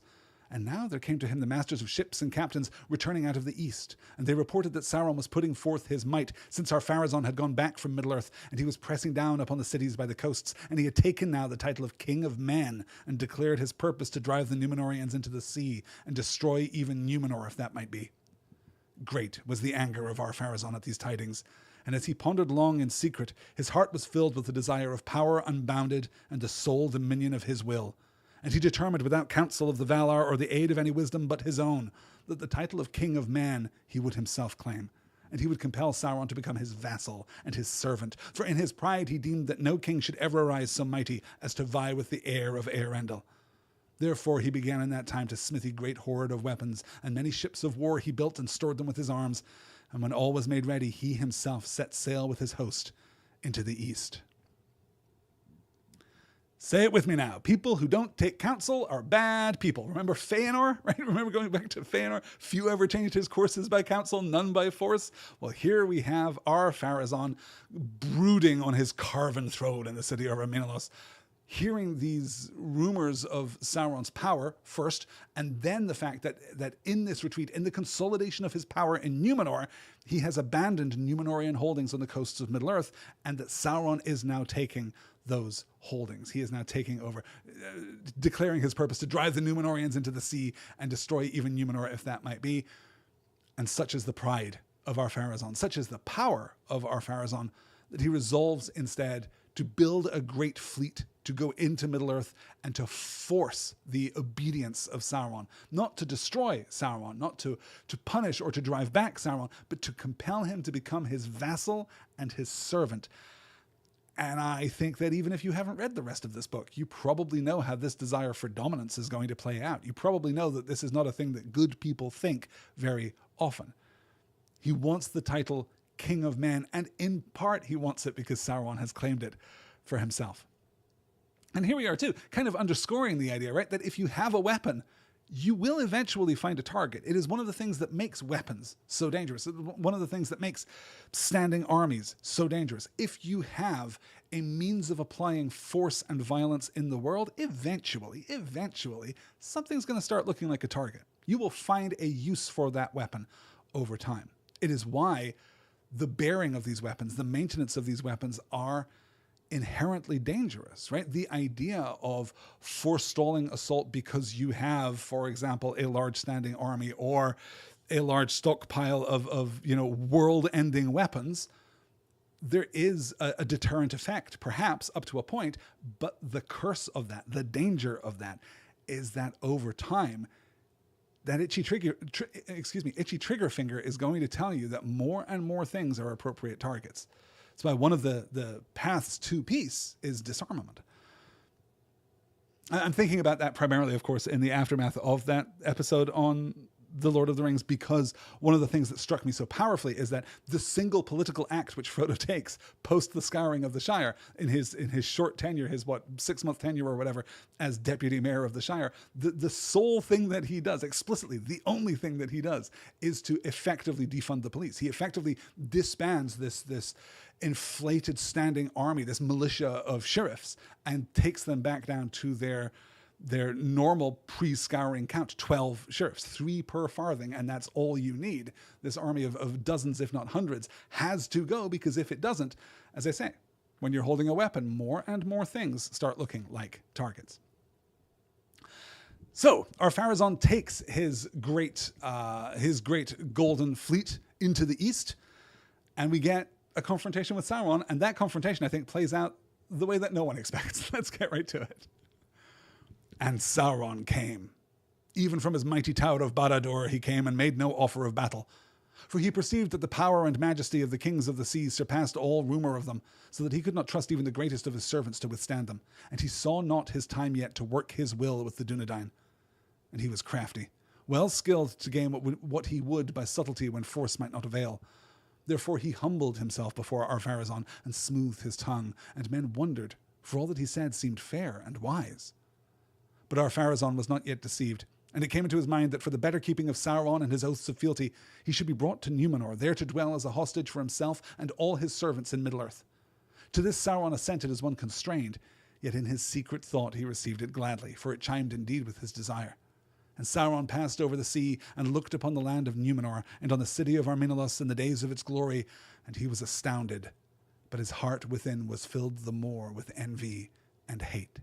And now there came to him the masters of ships and captains returning out of the east, and they reported that Sauron was putting forth his might, since Ar-Pharazôn had gone back from Middle-earth, and he was pressing down upon the cities by the coasts, and he had taken now the title of King of Men, and declared his purpose to drive the Númenorians into the sea, and destroy even Númenor, if that might be. Great was the anger of Ar-Pharazôn at these tidings, and as he pondered long in secret, his heart was filled with the desire of power unbounded, and the sole dominion of his will. And he determined, without counsel of the Valar or the aid of any wisdom but his own, that the title of King of Man he would himself claim, and he would compel Sauron to become his vassal and his servant. For in his pride he deemed that no king should ever arise so mighty as to vie with the heir of Eärendil. Therefore he began in that time to smithy great hoard of weapons, and many ships of war he built and stored them with his arms. And when all was made ready, he himself set sail with his host into the east." Say it with me now. People who don't take counsel are bad people. Remember Fëanor, right? Remember going back to Fëanor? Few ever changed his courses by counsel, none by force. Well, here we have Ar-Pharazôn brooding on his carven throne in the city of Armenelos, hearing these rumors of Sauron's power first, and then the fact that in this retreat, in the consolidation of his power in Númenor, he has abandoned Númenorian holdings on the coasts of Middle-earth, and that Sauron is now taking those holdings. He is now taking over, declaring his purpose to drive the Númenorians into the sea and destroy even Númenor, if that might be. And such is the pride of Ar-Pharazôn, such is the power of Ar-Pharazôn, that he resolves instead to build a great fleet to go into Middle-earth and to force the obedience of Sauron. Not to destroy Sauron, not to punish or to drive back Sauron, but to compel him to become his vassal and his servant. And I think that even if you haven't read the rest of this book, you probably know how this desire for dominance is going to play out. You probably know that this is not a thing that good people think very often. He wants the title King of Men, and in part he wants it because Sauron has claimed it for himself. And here we are too, kind of underscoring the idea, right, that if you have a weapon, you will eventually find a target. It is one of the things that makes weapons so dangerous. One of the things that makes standing armies so dangerous. If you have a means of applying force and violence in the world, eventually, something's going to start looking like a target. You will find a use for that weapon over time. It is why the bearing of these weapons, the maintenance of these weapons are inherently dangerous, right? The idea of forestalling assault because you have, for example, a large standing army or a large stockpile of world-ending weapons, there is a deterrent effect, perhaps up to a point, but the curse of that, the danger of that, is that over time, that itchy trigger finger is going to tell you that more and more things are appropriate targets. That's why one of the paths to peace is disarmament. I'm thinking about that primarily, of course, in the aftermath of that episode on The Lord of the Rings, because one of the things that struck me so powerfully is that the single political act which Frodo takes post the scouring of the Shire in his short tenure, his 6-month tenure or whatever, as deputy mayor of the Shire, the sole thing that he does, explicitly the only thing that he does, is to effectively defund the police. He effectively disbands this inflated standing army, this militia of sheriffs, and takes them back down to their normal pre-scouring count, 12 sheriffs, 3 per farthing, and that's all you need. This army of dozens, if not hundreds, has to go, because if it doesn't, as I say, when you're holding a weapon, more and more things start looking like targets. So Ar-Pharazôn takes his great golden fleet into the east, and we get a confrontation with Sauron, and that confrontation, I think, plays out the way that no one expects. Let's get right to it. And Sauron came. Even from his mighty tower of Barad-dûr he came, and made no offer of battle. For he perceived that the power and majesty of the kings of the sea surpassed all rumour of them, so that he could not trust even the greatest of his servants to withstand them. And he saw not his time yet to work his will with the Dunedain. And he was crafty, well skilled to gain what he would by subtlety when force might not avail. Therefore he humbled himself before Ar-Pharazôn and smoothed his tongue, and men wondered, for all that he said seemed fair and wise. But Ar-Pharazôn was not yet deceived, and it came into his mind that for the better keeping of Sauron and his oaths of fealty, he should be brought to Númenor, there to dwell as a hostage for himself and all his servants in Middle-earth. To this Sauron assented as one constrained, yet in his secret thought he received it gladly, for it chimed indeed with his desire. And Sauron passed over the sea and looked upon the land of Númenor and on the city of Arminolus in the days of its glory, and he was astounded, but his heart within was filled the more with envy and hate.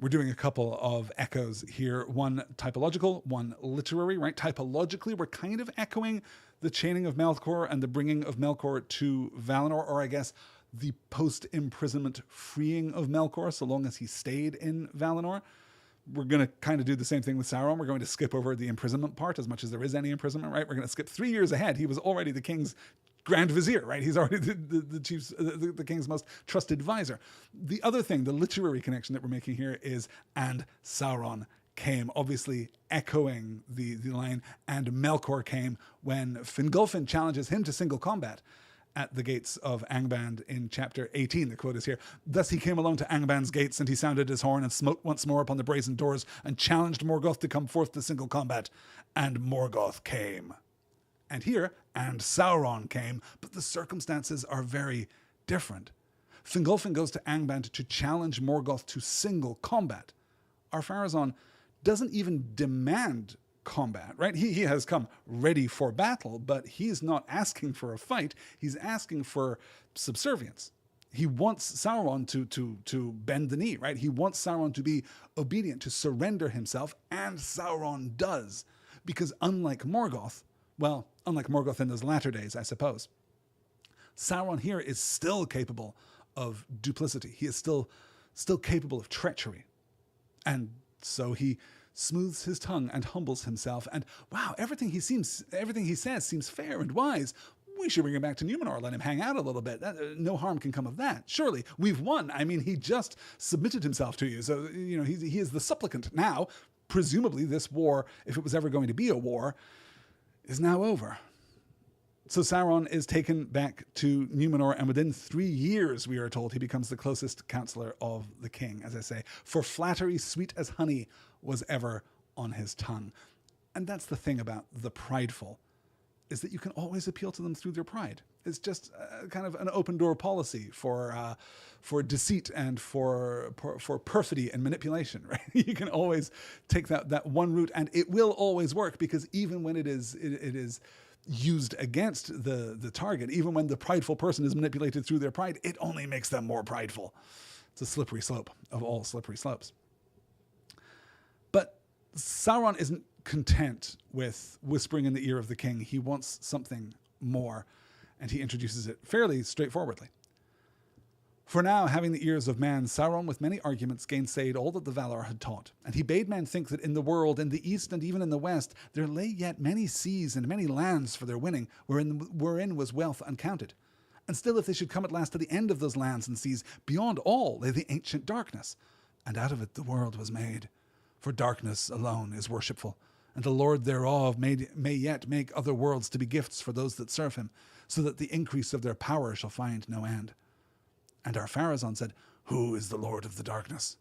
We're doing a couple of echoes here, one typological, one literary, right? Typologically, we're kind of echoing the chaining of Melkor and the bringing of Melkor to Valinor, or I guess the post-imprisonment freeing of Melkor, so long as he stayed in Valinor. We're going to kind of do the same thing with Sauron. We're going to skip over the imprisonment part, as much as there is any imprisonment, right? We're going to skip 3 years ahead. He was already the king's Grand Vizier, right? He's already the king's most trusted advisor. The other thing, the literary connection that we're making here is, and Sauron came, obviously echoing the line, and Melkor came, when Fingolfin challenges him to single combat at the gates of Angband in chapter 18. The quote is here. Thus he came alone to Angband's gates, and he sounded his horn and smote once more upon the brazen doors and challenged Morgoth to come forth to single combat. And Morgoth came. And here, and Sauron came, but the circumstances are very different. Fingolfin goes to Angband to challenge Morgoth to single combat. Ar-Pharazôn doesn't even demand combat, right? He has come ready for battle, but he's not asking for a fight. He's asking for subservience. He wants Sauron to bend the knee, right? He wants Sauron to be obedient, to surrender himself, and Sauron does. Because unlike Morgoth in those latter days, I suppose, Sauron here is still capable of duplicity. He is still capable of treachery. And so he smooths his tongue and humbles himself. And wow, everything he says seems fair and wise. We should bring him back to Númenor, let him hang out a little bit. No harm can come of that. Surely, we've won. I mean, he just submitted himself to you. So, he is the supplicant now. Presumably, this war, if it was ever going to be a war, is now over. So Sauron is taken back to Númenor, and within 3 years, we are told, he becomes the closest counselor of the king, as I say. For flattery sweet as honey was ever on his tongue. And that's the thing about the prideful, is that you can always appeal to them through their pride. It's just kind of an open door policy for deceit and for perfidy and manipulation, right? You can always take that one route, and it will always work, because even when it is used against the target, even when the prideful person is manipulated through their pride, it only makes them more prideful. It's a slippery slope of all slippery slopes. But Sauron isn't content with whispering in the ear of the king. He wants something more, and he introduces it fairly straightforwardly. For now, having the ears of man, Sauron with many arguments gainsayed all that the Valar had taught, and he bade men think that in the world, in the east and even in the west, there lay yet many seas and many lands for their winning, wherein was wealth uncounted. And still, if they should come at last to the end of those lands and seas, beyond all lay the ancient darkness, and out of it the world was made. For darkness alone is worshipful, and the Lord thereof may yet make other worlds to be gifts for those that serve him, so that the increase of their power shall find no end. And Ar-Pharazôn said, Who is the Lord of the darkness?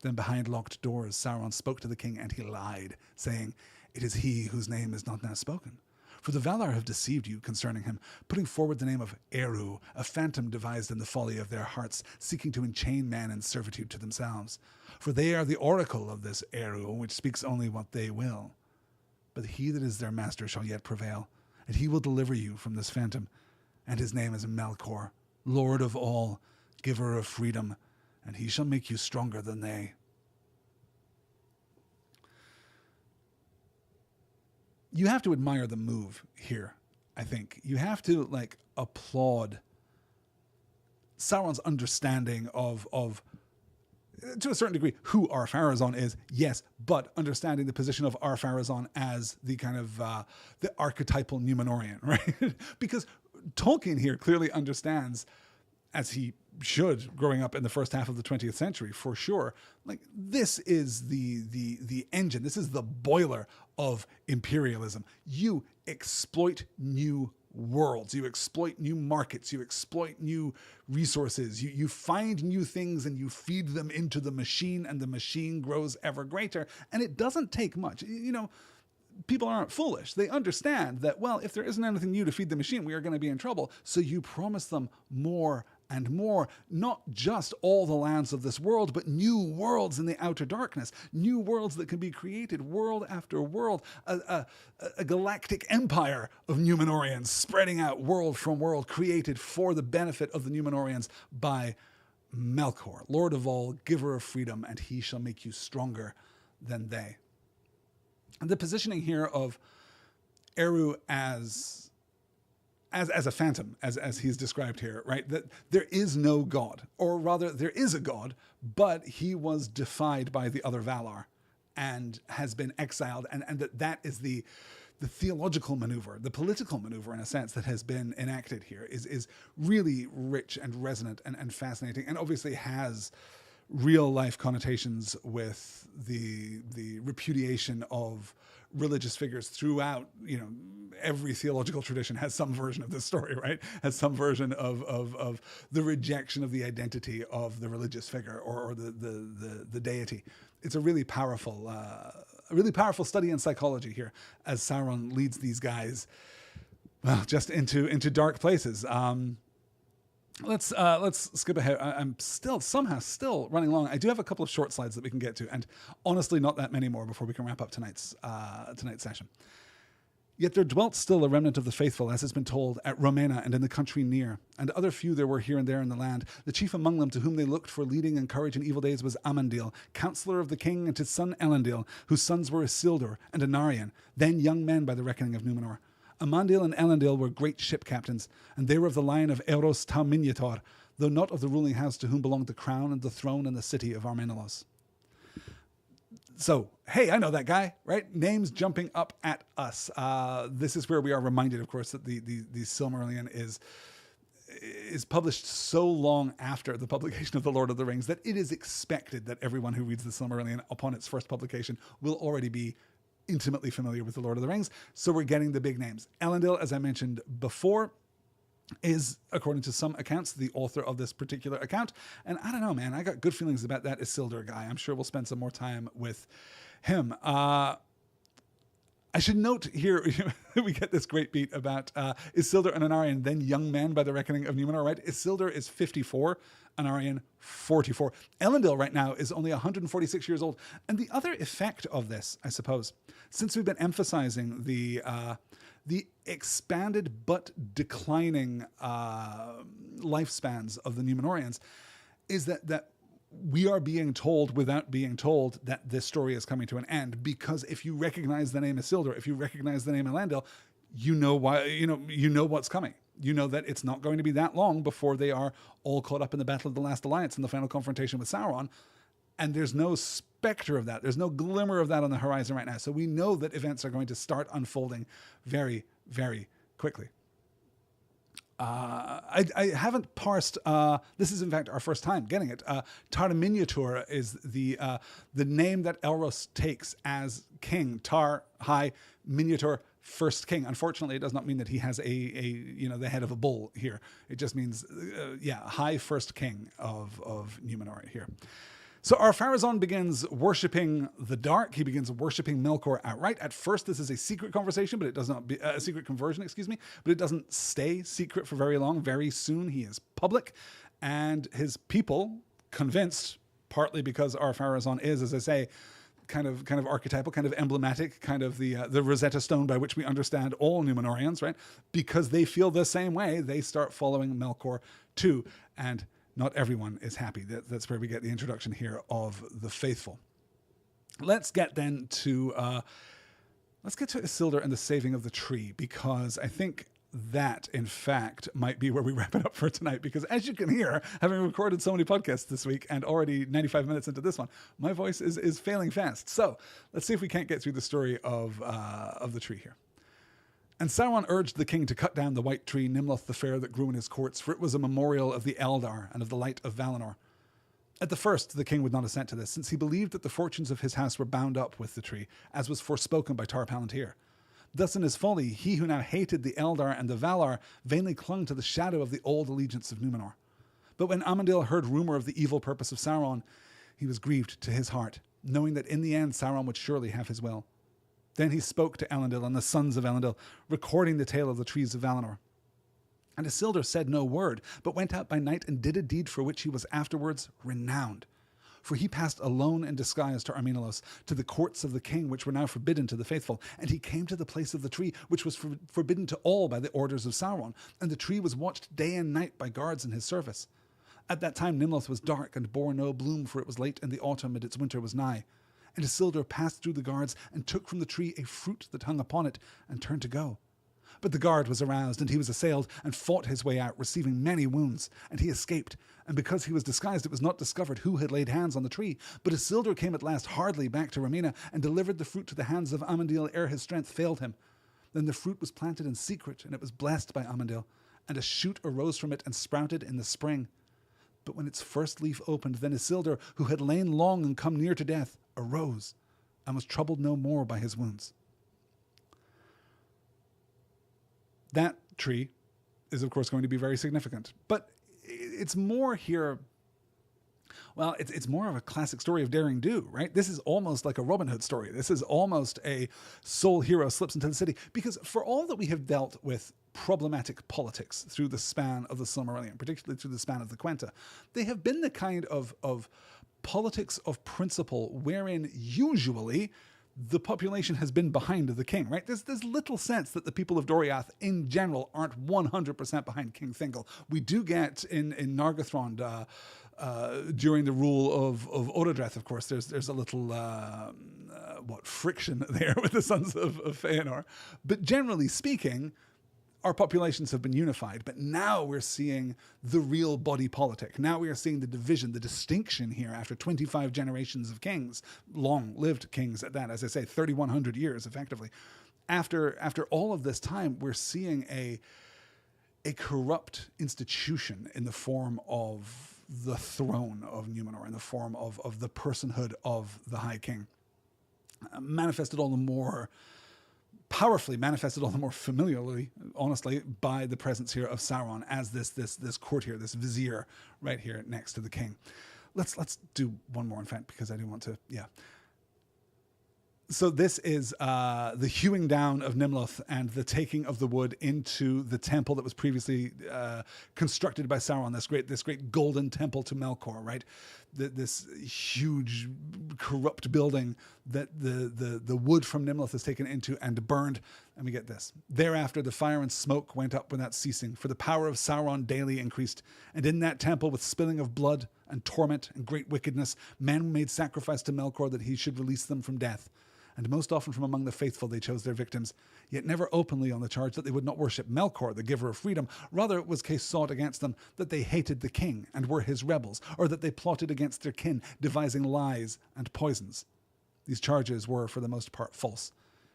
Then behind locked doors Sauron spoke to the king, and he lied, saying, It is he whose name is not now spoken. For the Valar have deceived you concerning him, putting forward the name of Eru, a phantom devised in the folly of their hearts, seeking to enchain man in servitude to themselves. For they are the oracle of this Eru, which speaks only what they will. But he that is their master shall yet prevail, and he will deliver you from this phantom. And his name is Melkor, Lord of all, giver of freedom, and he shall make you stronger than they. You have to admire the move here, I think. You have to, applaud Sauron's understanding of to a certain degree, who Ar-Pharazôn is, yes, but understanding the position of Ar-Pharazôn as the kind of the archetypal Númenorian, right? Because Tolkien here clearly understands, as he should, growing up in the first half of the 20th century, for sure, like this is the engine, this is the boiler of imperialism. You exploit new worlds, you exploit new markets, you exploit new resources, you find new things and you feed them into the machine, and the machine grows ever greater. And it doesn't take much. You know, people aren't foolish. They understand that, well, if there isn't anything new to feed the machine, we are going to be in trouble. So you promise them more and more, not just all the lands of this world, but new worlds in the outer darkness, new worlds that can be created world after world, a galactic empire of Númenorians spreading out world from world, created for the benefit of the Númenorians by Melkor, Lord of all, giver of freedom, and he shall make you stronger than they. And the positioning here of Eru as a phantom, as he's described here, right? That there is no god, or rather there is a god, but he was defied by the other Valar and has been exiled, and that is the theological maneuver, the political maneuver, in a sense, that has been enacted here is really rich and resonant and fascinating, and obviously has real life connotations with the repudiation of religious figures throughout. You know, every theological tradition has some version of this story, right? Has some version of the rejection of the identity of the religious figure or the deity. It's a really powerful study in psychology here, as Sauron leads these guys, well, just into dark places. Let's skip ahead. I'm somehow still running long. I do have a couple of short slides that we can get to, and honestly, not that many more before we can wrap up tonight's session. Yet there dwelt still a remnant of the faithful, as has been told, at Romena and in the country near, and other few there were here and there in the land. The chief among them to whom they looked for leading and courage in evil days was Amandil, counsellor of the king, and his son Elendil, whose sons were Isildur and Anarion, then young men by the reckoning of Númenor. Amandil and Elendil were great ship captains, and they were of the line of Eros ta Miniator, though not of the ruling house to whom belonged the crown and the throne and the city of Armenelos. So, hey, I know that guy, right? Names jumping up at us. This is where we are reminded, of course, that the Silmarillion is published so long after the publication of The Lord of the Rings that it is expected that everyone who reads the Silmarillion upon its first publication will already be intimately familiar with The Lord of the Rings. So we're getting the big names. Elendil, as I mentioned before, is, according to some accounts, the author of this particular account. And I don't know, man, I got good feelings about that Isildur guy. I'm sure we'll spend some more time with him. I should note here, we get this great beat about Isildur and Anarion, then young men by the reckoning of Númenor, right? Isildur is 54, Anarion 44. Elendil right now is only 146 years old. And the other effect of this, I suppose, since we've been emphasizing the expanded but declining lifespans of the Númenorians, is that we are being told without being told that this story is coming to an end, because if you recognize the name Isildur, if you recognize the name Elendil, you know why, you know what's coming. You know that it's not going to be that long before they are all caught up in the Battle of the Last Alliance and the final confrontation with Sauron. And there's no specter of that. There's no glimmer of that on the horizon right now. So we know that events are going to start unfolding very, very quickly. I haven't parsed. This is in fact our first time getting it. Tar Miniatur is the name that Elros takes as king. Tar, high, Miniatur, first king. Unfortunately, it does not mean that he has the head of a bull here. It just means high first king of Númenor here. So Ar-Pharazôn begins worshipping the dark. He begins worshipping Melkor outright. At first, this is a secret conversation, but it does not be a secret conversion, but it doesn't stay secret for very long. Very soon, he is public, and his people, convinced, partly because Ar-Pharazôn is, as I say, kind of archetypal, kind of emblematic, kind of the Rosetta Stone by which we understand all Númenorians, right? Because they feel the same way, they start following Melkor too, and not everyone is happy. That's where we get the introduction here of the faithful. Let's get then to Isildur and the saving of the tree, because I think that, in fact, might be where we wrap it up for tonight, because as you can hear, having recorded so many podcasts this week and already 95 minutes into this one, my voice is failing fast. So let's see if we can't get through the story of the tree here. And Sauron urged the king to cut down the white tree, Nimloth the Fair, that grew in his courts, for it was a memorial of the Eldar and of the light of Valinor. At the first, the king would not assent to this, since he believed that the fortunes of his house were bound up with the tree, as was forspoken by Palantir. Thus, in his folly, he who now hated the Eldar and the Valar vainly clung to the shadow of the old allegiance of Númenor. But when Amandil heard rumour of the evil purpose of Sauron, he was grieved to his heart, knowing that in the end Sauron would surely have his will. Then he spoke to Elendil and the sons of Elendil, recording the tale of the trees of Valinor. And Isildur said no word, but went out by night and did a deed for which he was afterwards renowned. For he passed alone in disguise to Armenelos, to the courts of the king, which were now forbidden to the faithful. And he came to the place of the tree, which was forbidden to all by the orders of Sauron. And the tree was watched day and night by guards in his service. At that time Nimloth was dark and bore no bloom, for it was late in the autumn and its winter was nigh. And Isildur passed through the guards and took from the tree a fruit that hung upon it, and turned to go. But the guard was aroused, and he was assailed, and fought his way out, receiving many wounds. And he escaped, and because he was disguised, it was not discovered who had laid hands on the tree. But Isildur came at last hardly back to Ramina, and delivered the fruit to the hands of Amandil ere his strength failed him. Then the fruit was planted in secret, and it was blessed by Amandil, and a shoot arose from it and sprouted in the spring. But when its first leaf opened, then Isildur, who had lain long and come near to death, arose, and was troubled no more by his wounds. That tree is, of course, going to be very significant. But it's more here, well, it's more of a classic story of daring do, right? This is almost like a Robin Hood story. This is almost a sole hero slips into the city. Because for all that we have dealt with problematic politics through the span of the Silmarillion, particularly through the span of the Quenta, they have been the kind of politics of principle wherein usually the population has been behind the king, right? There's little sense that the people of Doriath in general aren't 100% behind King Thingol. We do get in Nargothrond, during the rule of Orodreth, of course, there's a little friction there with the sons of Feanor. But generally speaking, our populations have been unified, but now we're seeing the real body politic. Now we are seeing the division, the distinction here after 25 generations of kings, long-lived kings at that, as I say, 3,100 years effectively. After all of this time, we're seeing a corrupt institution in the form of the throne of Númenor, in the form of the personhood of the High King, manifested all the more powerfully, manifested all the more familiarly, honestly, by the presence here of Sauron as this courtier, this vizier right here next to the king. Let's do one more, in fact, because I do want to, yeah. So this is the hewing down of Nimloth and the taking of the wood into the temple that was previously constructed by Sauron, this great golden temple to Melkor, right? This huge corrupt building that the wood from Nimloth is taken into and burned. And we get this. Thereafter the fire and smoke went up without ceasing, for the power of Sauron daily increased. And in that temple, with spilling of blood and torment and great wickedness, men made sacrifice to Melkor that he should release them from death. And most often from among the faithful they chose their victims, yet never openly on the charge that they would not worship Melkor, the giver of freedom. Rather it was case sought against them that they hated the king and were his rebels, or that they plotted against their kin, devising lies and poisons. These charges were for the most part false,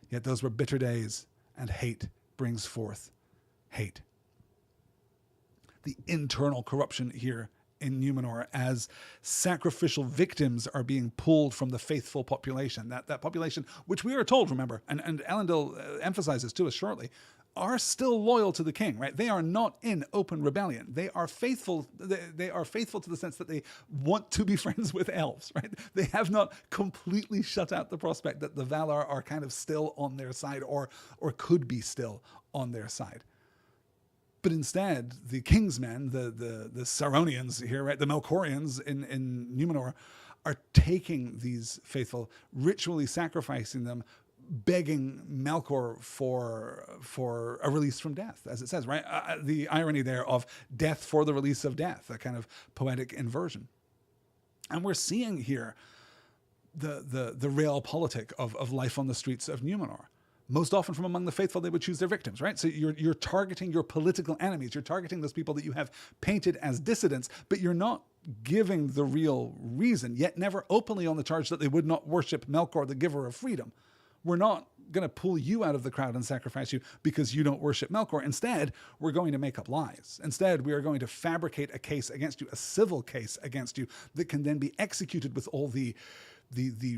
yet those were bitter days, and hate brings forth hate. The internal corruption here in Númenor as sacrificial victims are being pulled from the faithful population. That population, which we are told, remember, and Elendil emphasizes to us shortly, are still loyal to the king, right? They are not in open rebellion. They are faithful. They are faithful to the sense that they want to be friends with elves, right? They have not completely shut out the prospect that the Valar are kind of still on their side or could be still on their side. But instead, the king's men, the Sauronians here, right, the Melkorians in Númenor, are taking these faithful, ritually sacrificing them, begging Melkor for a release from death, as it says, right? The irony there of death for the release of death, a kind of poetic inversion. And we're seeing here the realpolitik of life on the streets of Númenor. Most often from among the faithful, they would choose their victims, right? So you're targeting your political enemies. You're targeting those people that you have painted as dissidents, but you're not giving the real reason, yet never openly on the charge that they would not worship Melkor, the giver of freedom. We're not going to pull you out of the crowd and sacrifice you because you don't worship Melkor. Instead, we're going to make up lies. Instead, we are going to fabricate a case against you, a civil case against you that can then be executed with all the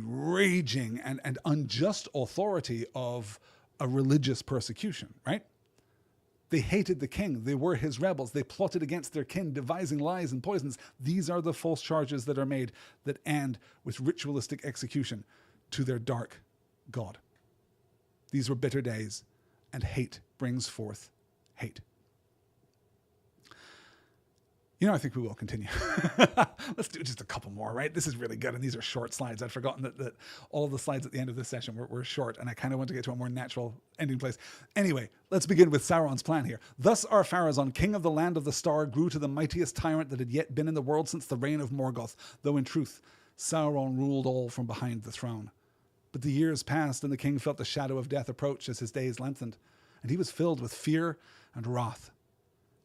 raging and unjust authority of a religious persecution, right? They hated the king. They were his rebels. They plotted against their kin, devising lies and poisons. These are the false charges that are made that end with ritualistic execution to their dark god. These were bitter days, and hate brings forth hate. You know, I think we will continue. Let's do just a couple more, right? This is really good, and these are short slides. I'd forgotten that all of the slides at the end of this session were short, and I kind of want to get to a more natural ending place. Anyway, let's begin with Sauron's plan here. Thus Ar-Pharazôn, king of the land of the star, grew to the mightiest tyrant that had yet been in the world since the reign of Morgoth, though in truth Sauron ruled all from behind the throne. But the years passed, and the king felt the shadow of death approach as his days lengthened, and he was filled with fear and wrath.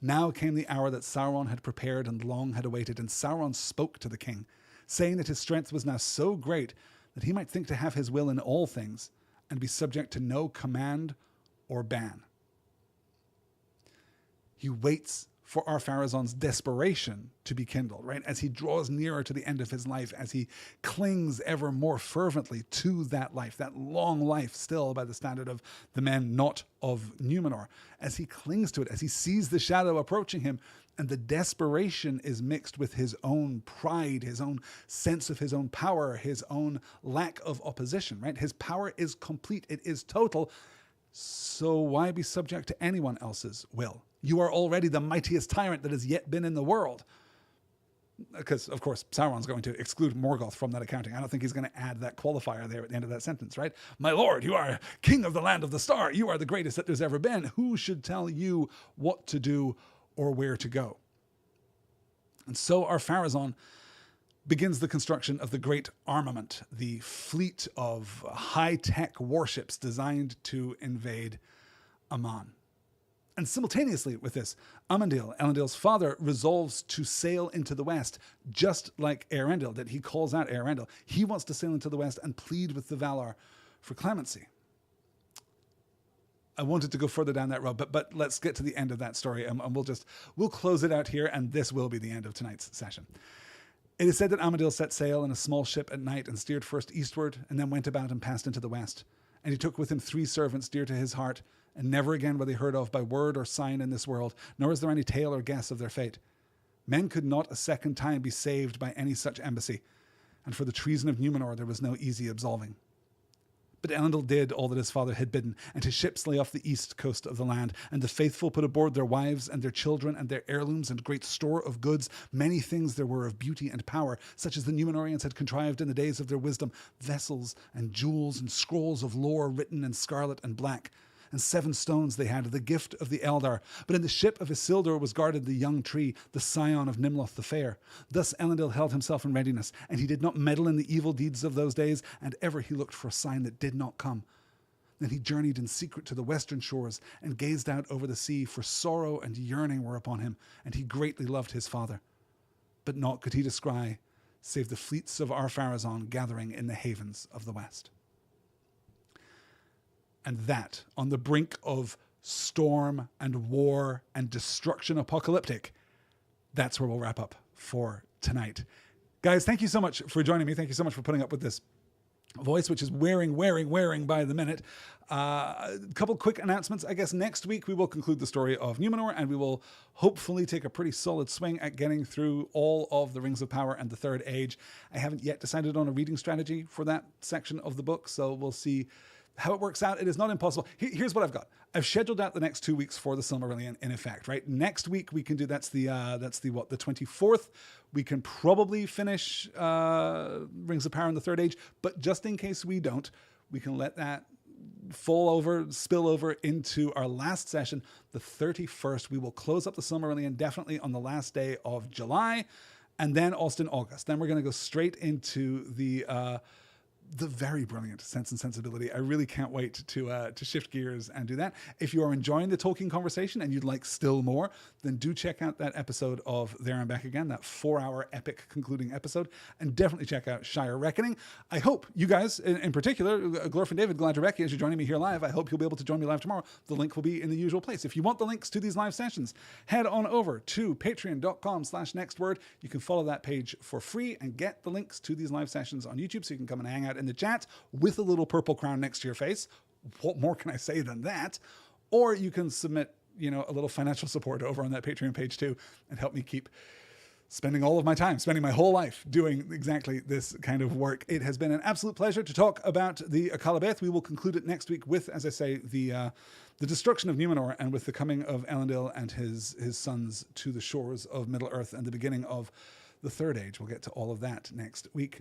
Now came the hour that Sauron had prepared and long had awaited, and Sauron spoke to the king, saying that his strength was now so great that he might think to have his will in all things and be subject to no command or ban. He waits for Ar-Pharazôn's desperation to be kindled, right? As he draws nearer to the end of his life, as he clings ever more fervently to that life, that long life still by the standard of the men not of Númenor, as he clings to it, as he sees the shadow approaching him, and the desperation is mixed with his own pride, his own sense of his own power, his own lack of opposition, right? His power is complete, it is total, so why be subject to anyone else's will? You are already the mightiest tyrant that has yet been in the world. Because, of course, Sauron's going to exclude Morgoth from that accounting. I don't think he's going to add that qualifier there at the end of that sentence, right? My lord, you are king of the land of the star. You are the greatest that there's ever been. Who should tell you what to do or where to go? And so Ar-Pharazôn begins the construction of the great armament, the fleet of high-tech warships designed to invade Aman. And simultaneously with this, Amandil, Elendil's father, resolves to sail into the west, just like Eärendil did. He calls out Eärendil. He wants to sail into the west and plead with the Valar for clemency. I wanted to go further down that road, but let's get to the end of that story, and we'll close it out here, and this will be the end of tonight's session. It is said that Amandil set sail in a small ship at night and steered first eastward, and then went about and passed into the west. And he took with him 3 servants dear to his heart, and never again were they heard of by word or sign in this world, nor is there any tale or guess of their fate. Men could not a second time be saved by any such embassy, and for the treason of Númenor there was no easy absolving. But Elendil did all that his father had bidden, and his ships lay off the east coast of the land, and the faithful put aboard their wives and their children and their heirlooms and great store of goods. Many things there were of beauty and power, such as the Númenorians had contrived in the days of their wisdom, vessels and jewels and scrolls of lore written in scarlet and black. And 7 stones they had, the gift of the Eldar. But in the ship of Isildur was guarded the young tree, the scion of Nimloth the Fair. Thus Elendil held himself in readiness, and he did not meddle in the evil deeds of those days, and ever he looked for a sign that did not come. Then he journeyed in secret to the western shores, and gazed out over the sea, for sorrow and yearning were upon him, and he greatly loved his father. But naught could he descry, save the fleets of Ar-Pharazôn gathering in the havens of the west. And that, on the brink of storm and war and destruction apocalyptic, that's where we'll wrap up for tonight. Guys, thank you so much for joining me. Thank you so much for putting up with this voice, which is wearing by the minute. A couple quick announcements. I guess next week we will conclude the story of Númenor, and we will hopefully take a pretty solid swing at getting through all of the Rings of Power and the Third Age. I haven't yet decided on a reading strategy for that section of the book, so we'll see how it works out. It is not impossible. Here's what I've got. I've scheduled out the next 2 weeks for the Silmarillion in effect, right? Next week we can do, that's the 24th. We can probably finish Rings of Power in the Third Age, but just in case we don't, we can let that spill over into our last session, the 31st. We will close up the Silmarillion definitely on the last day of July, and then August. Then we're going to go straight into the very brilliant Sense and Sensibility. I really can't wait to shift gears and do that. If you are enjoying the Tolkien conversation and you'd like still more, then do check out that episode of There and Back Again, that 4-hour epic concluding episode, and definitely check out Shire Reckoning. I hope you guys, in particular, Glorf and David, glad to Becky, as you're joining me here live. I hope you'll be able to join me live tomorrow. The link will be in the usual place. If you want the links to these live sessions, head on over to patreon.com/nextword. You can follow that page for free and get the links to these live sessions on YouTube, so you can come and hang out in the chat with a little purple crown next to your face. What more can I say than that? Or you can submit, a little financial support over on that Patreon page too, and help me keep spending all of my time, spending my whole life doing exactly this kind of work. It has been an absolute pleasure to talk about the Akallabêth. We will conclude it next week with, as I say, the destruction of Númenor, and with the coming of Elendil and his sons to the shores of Middle-earth and the beginning of the Third Age. We'll get to all of that next week.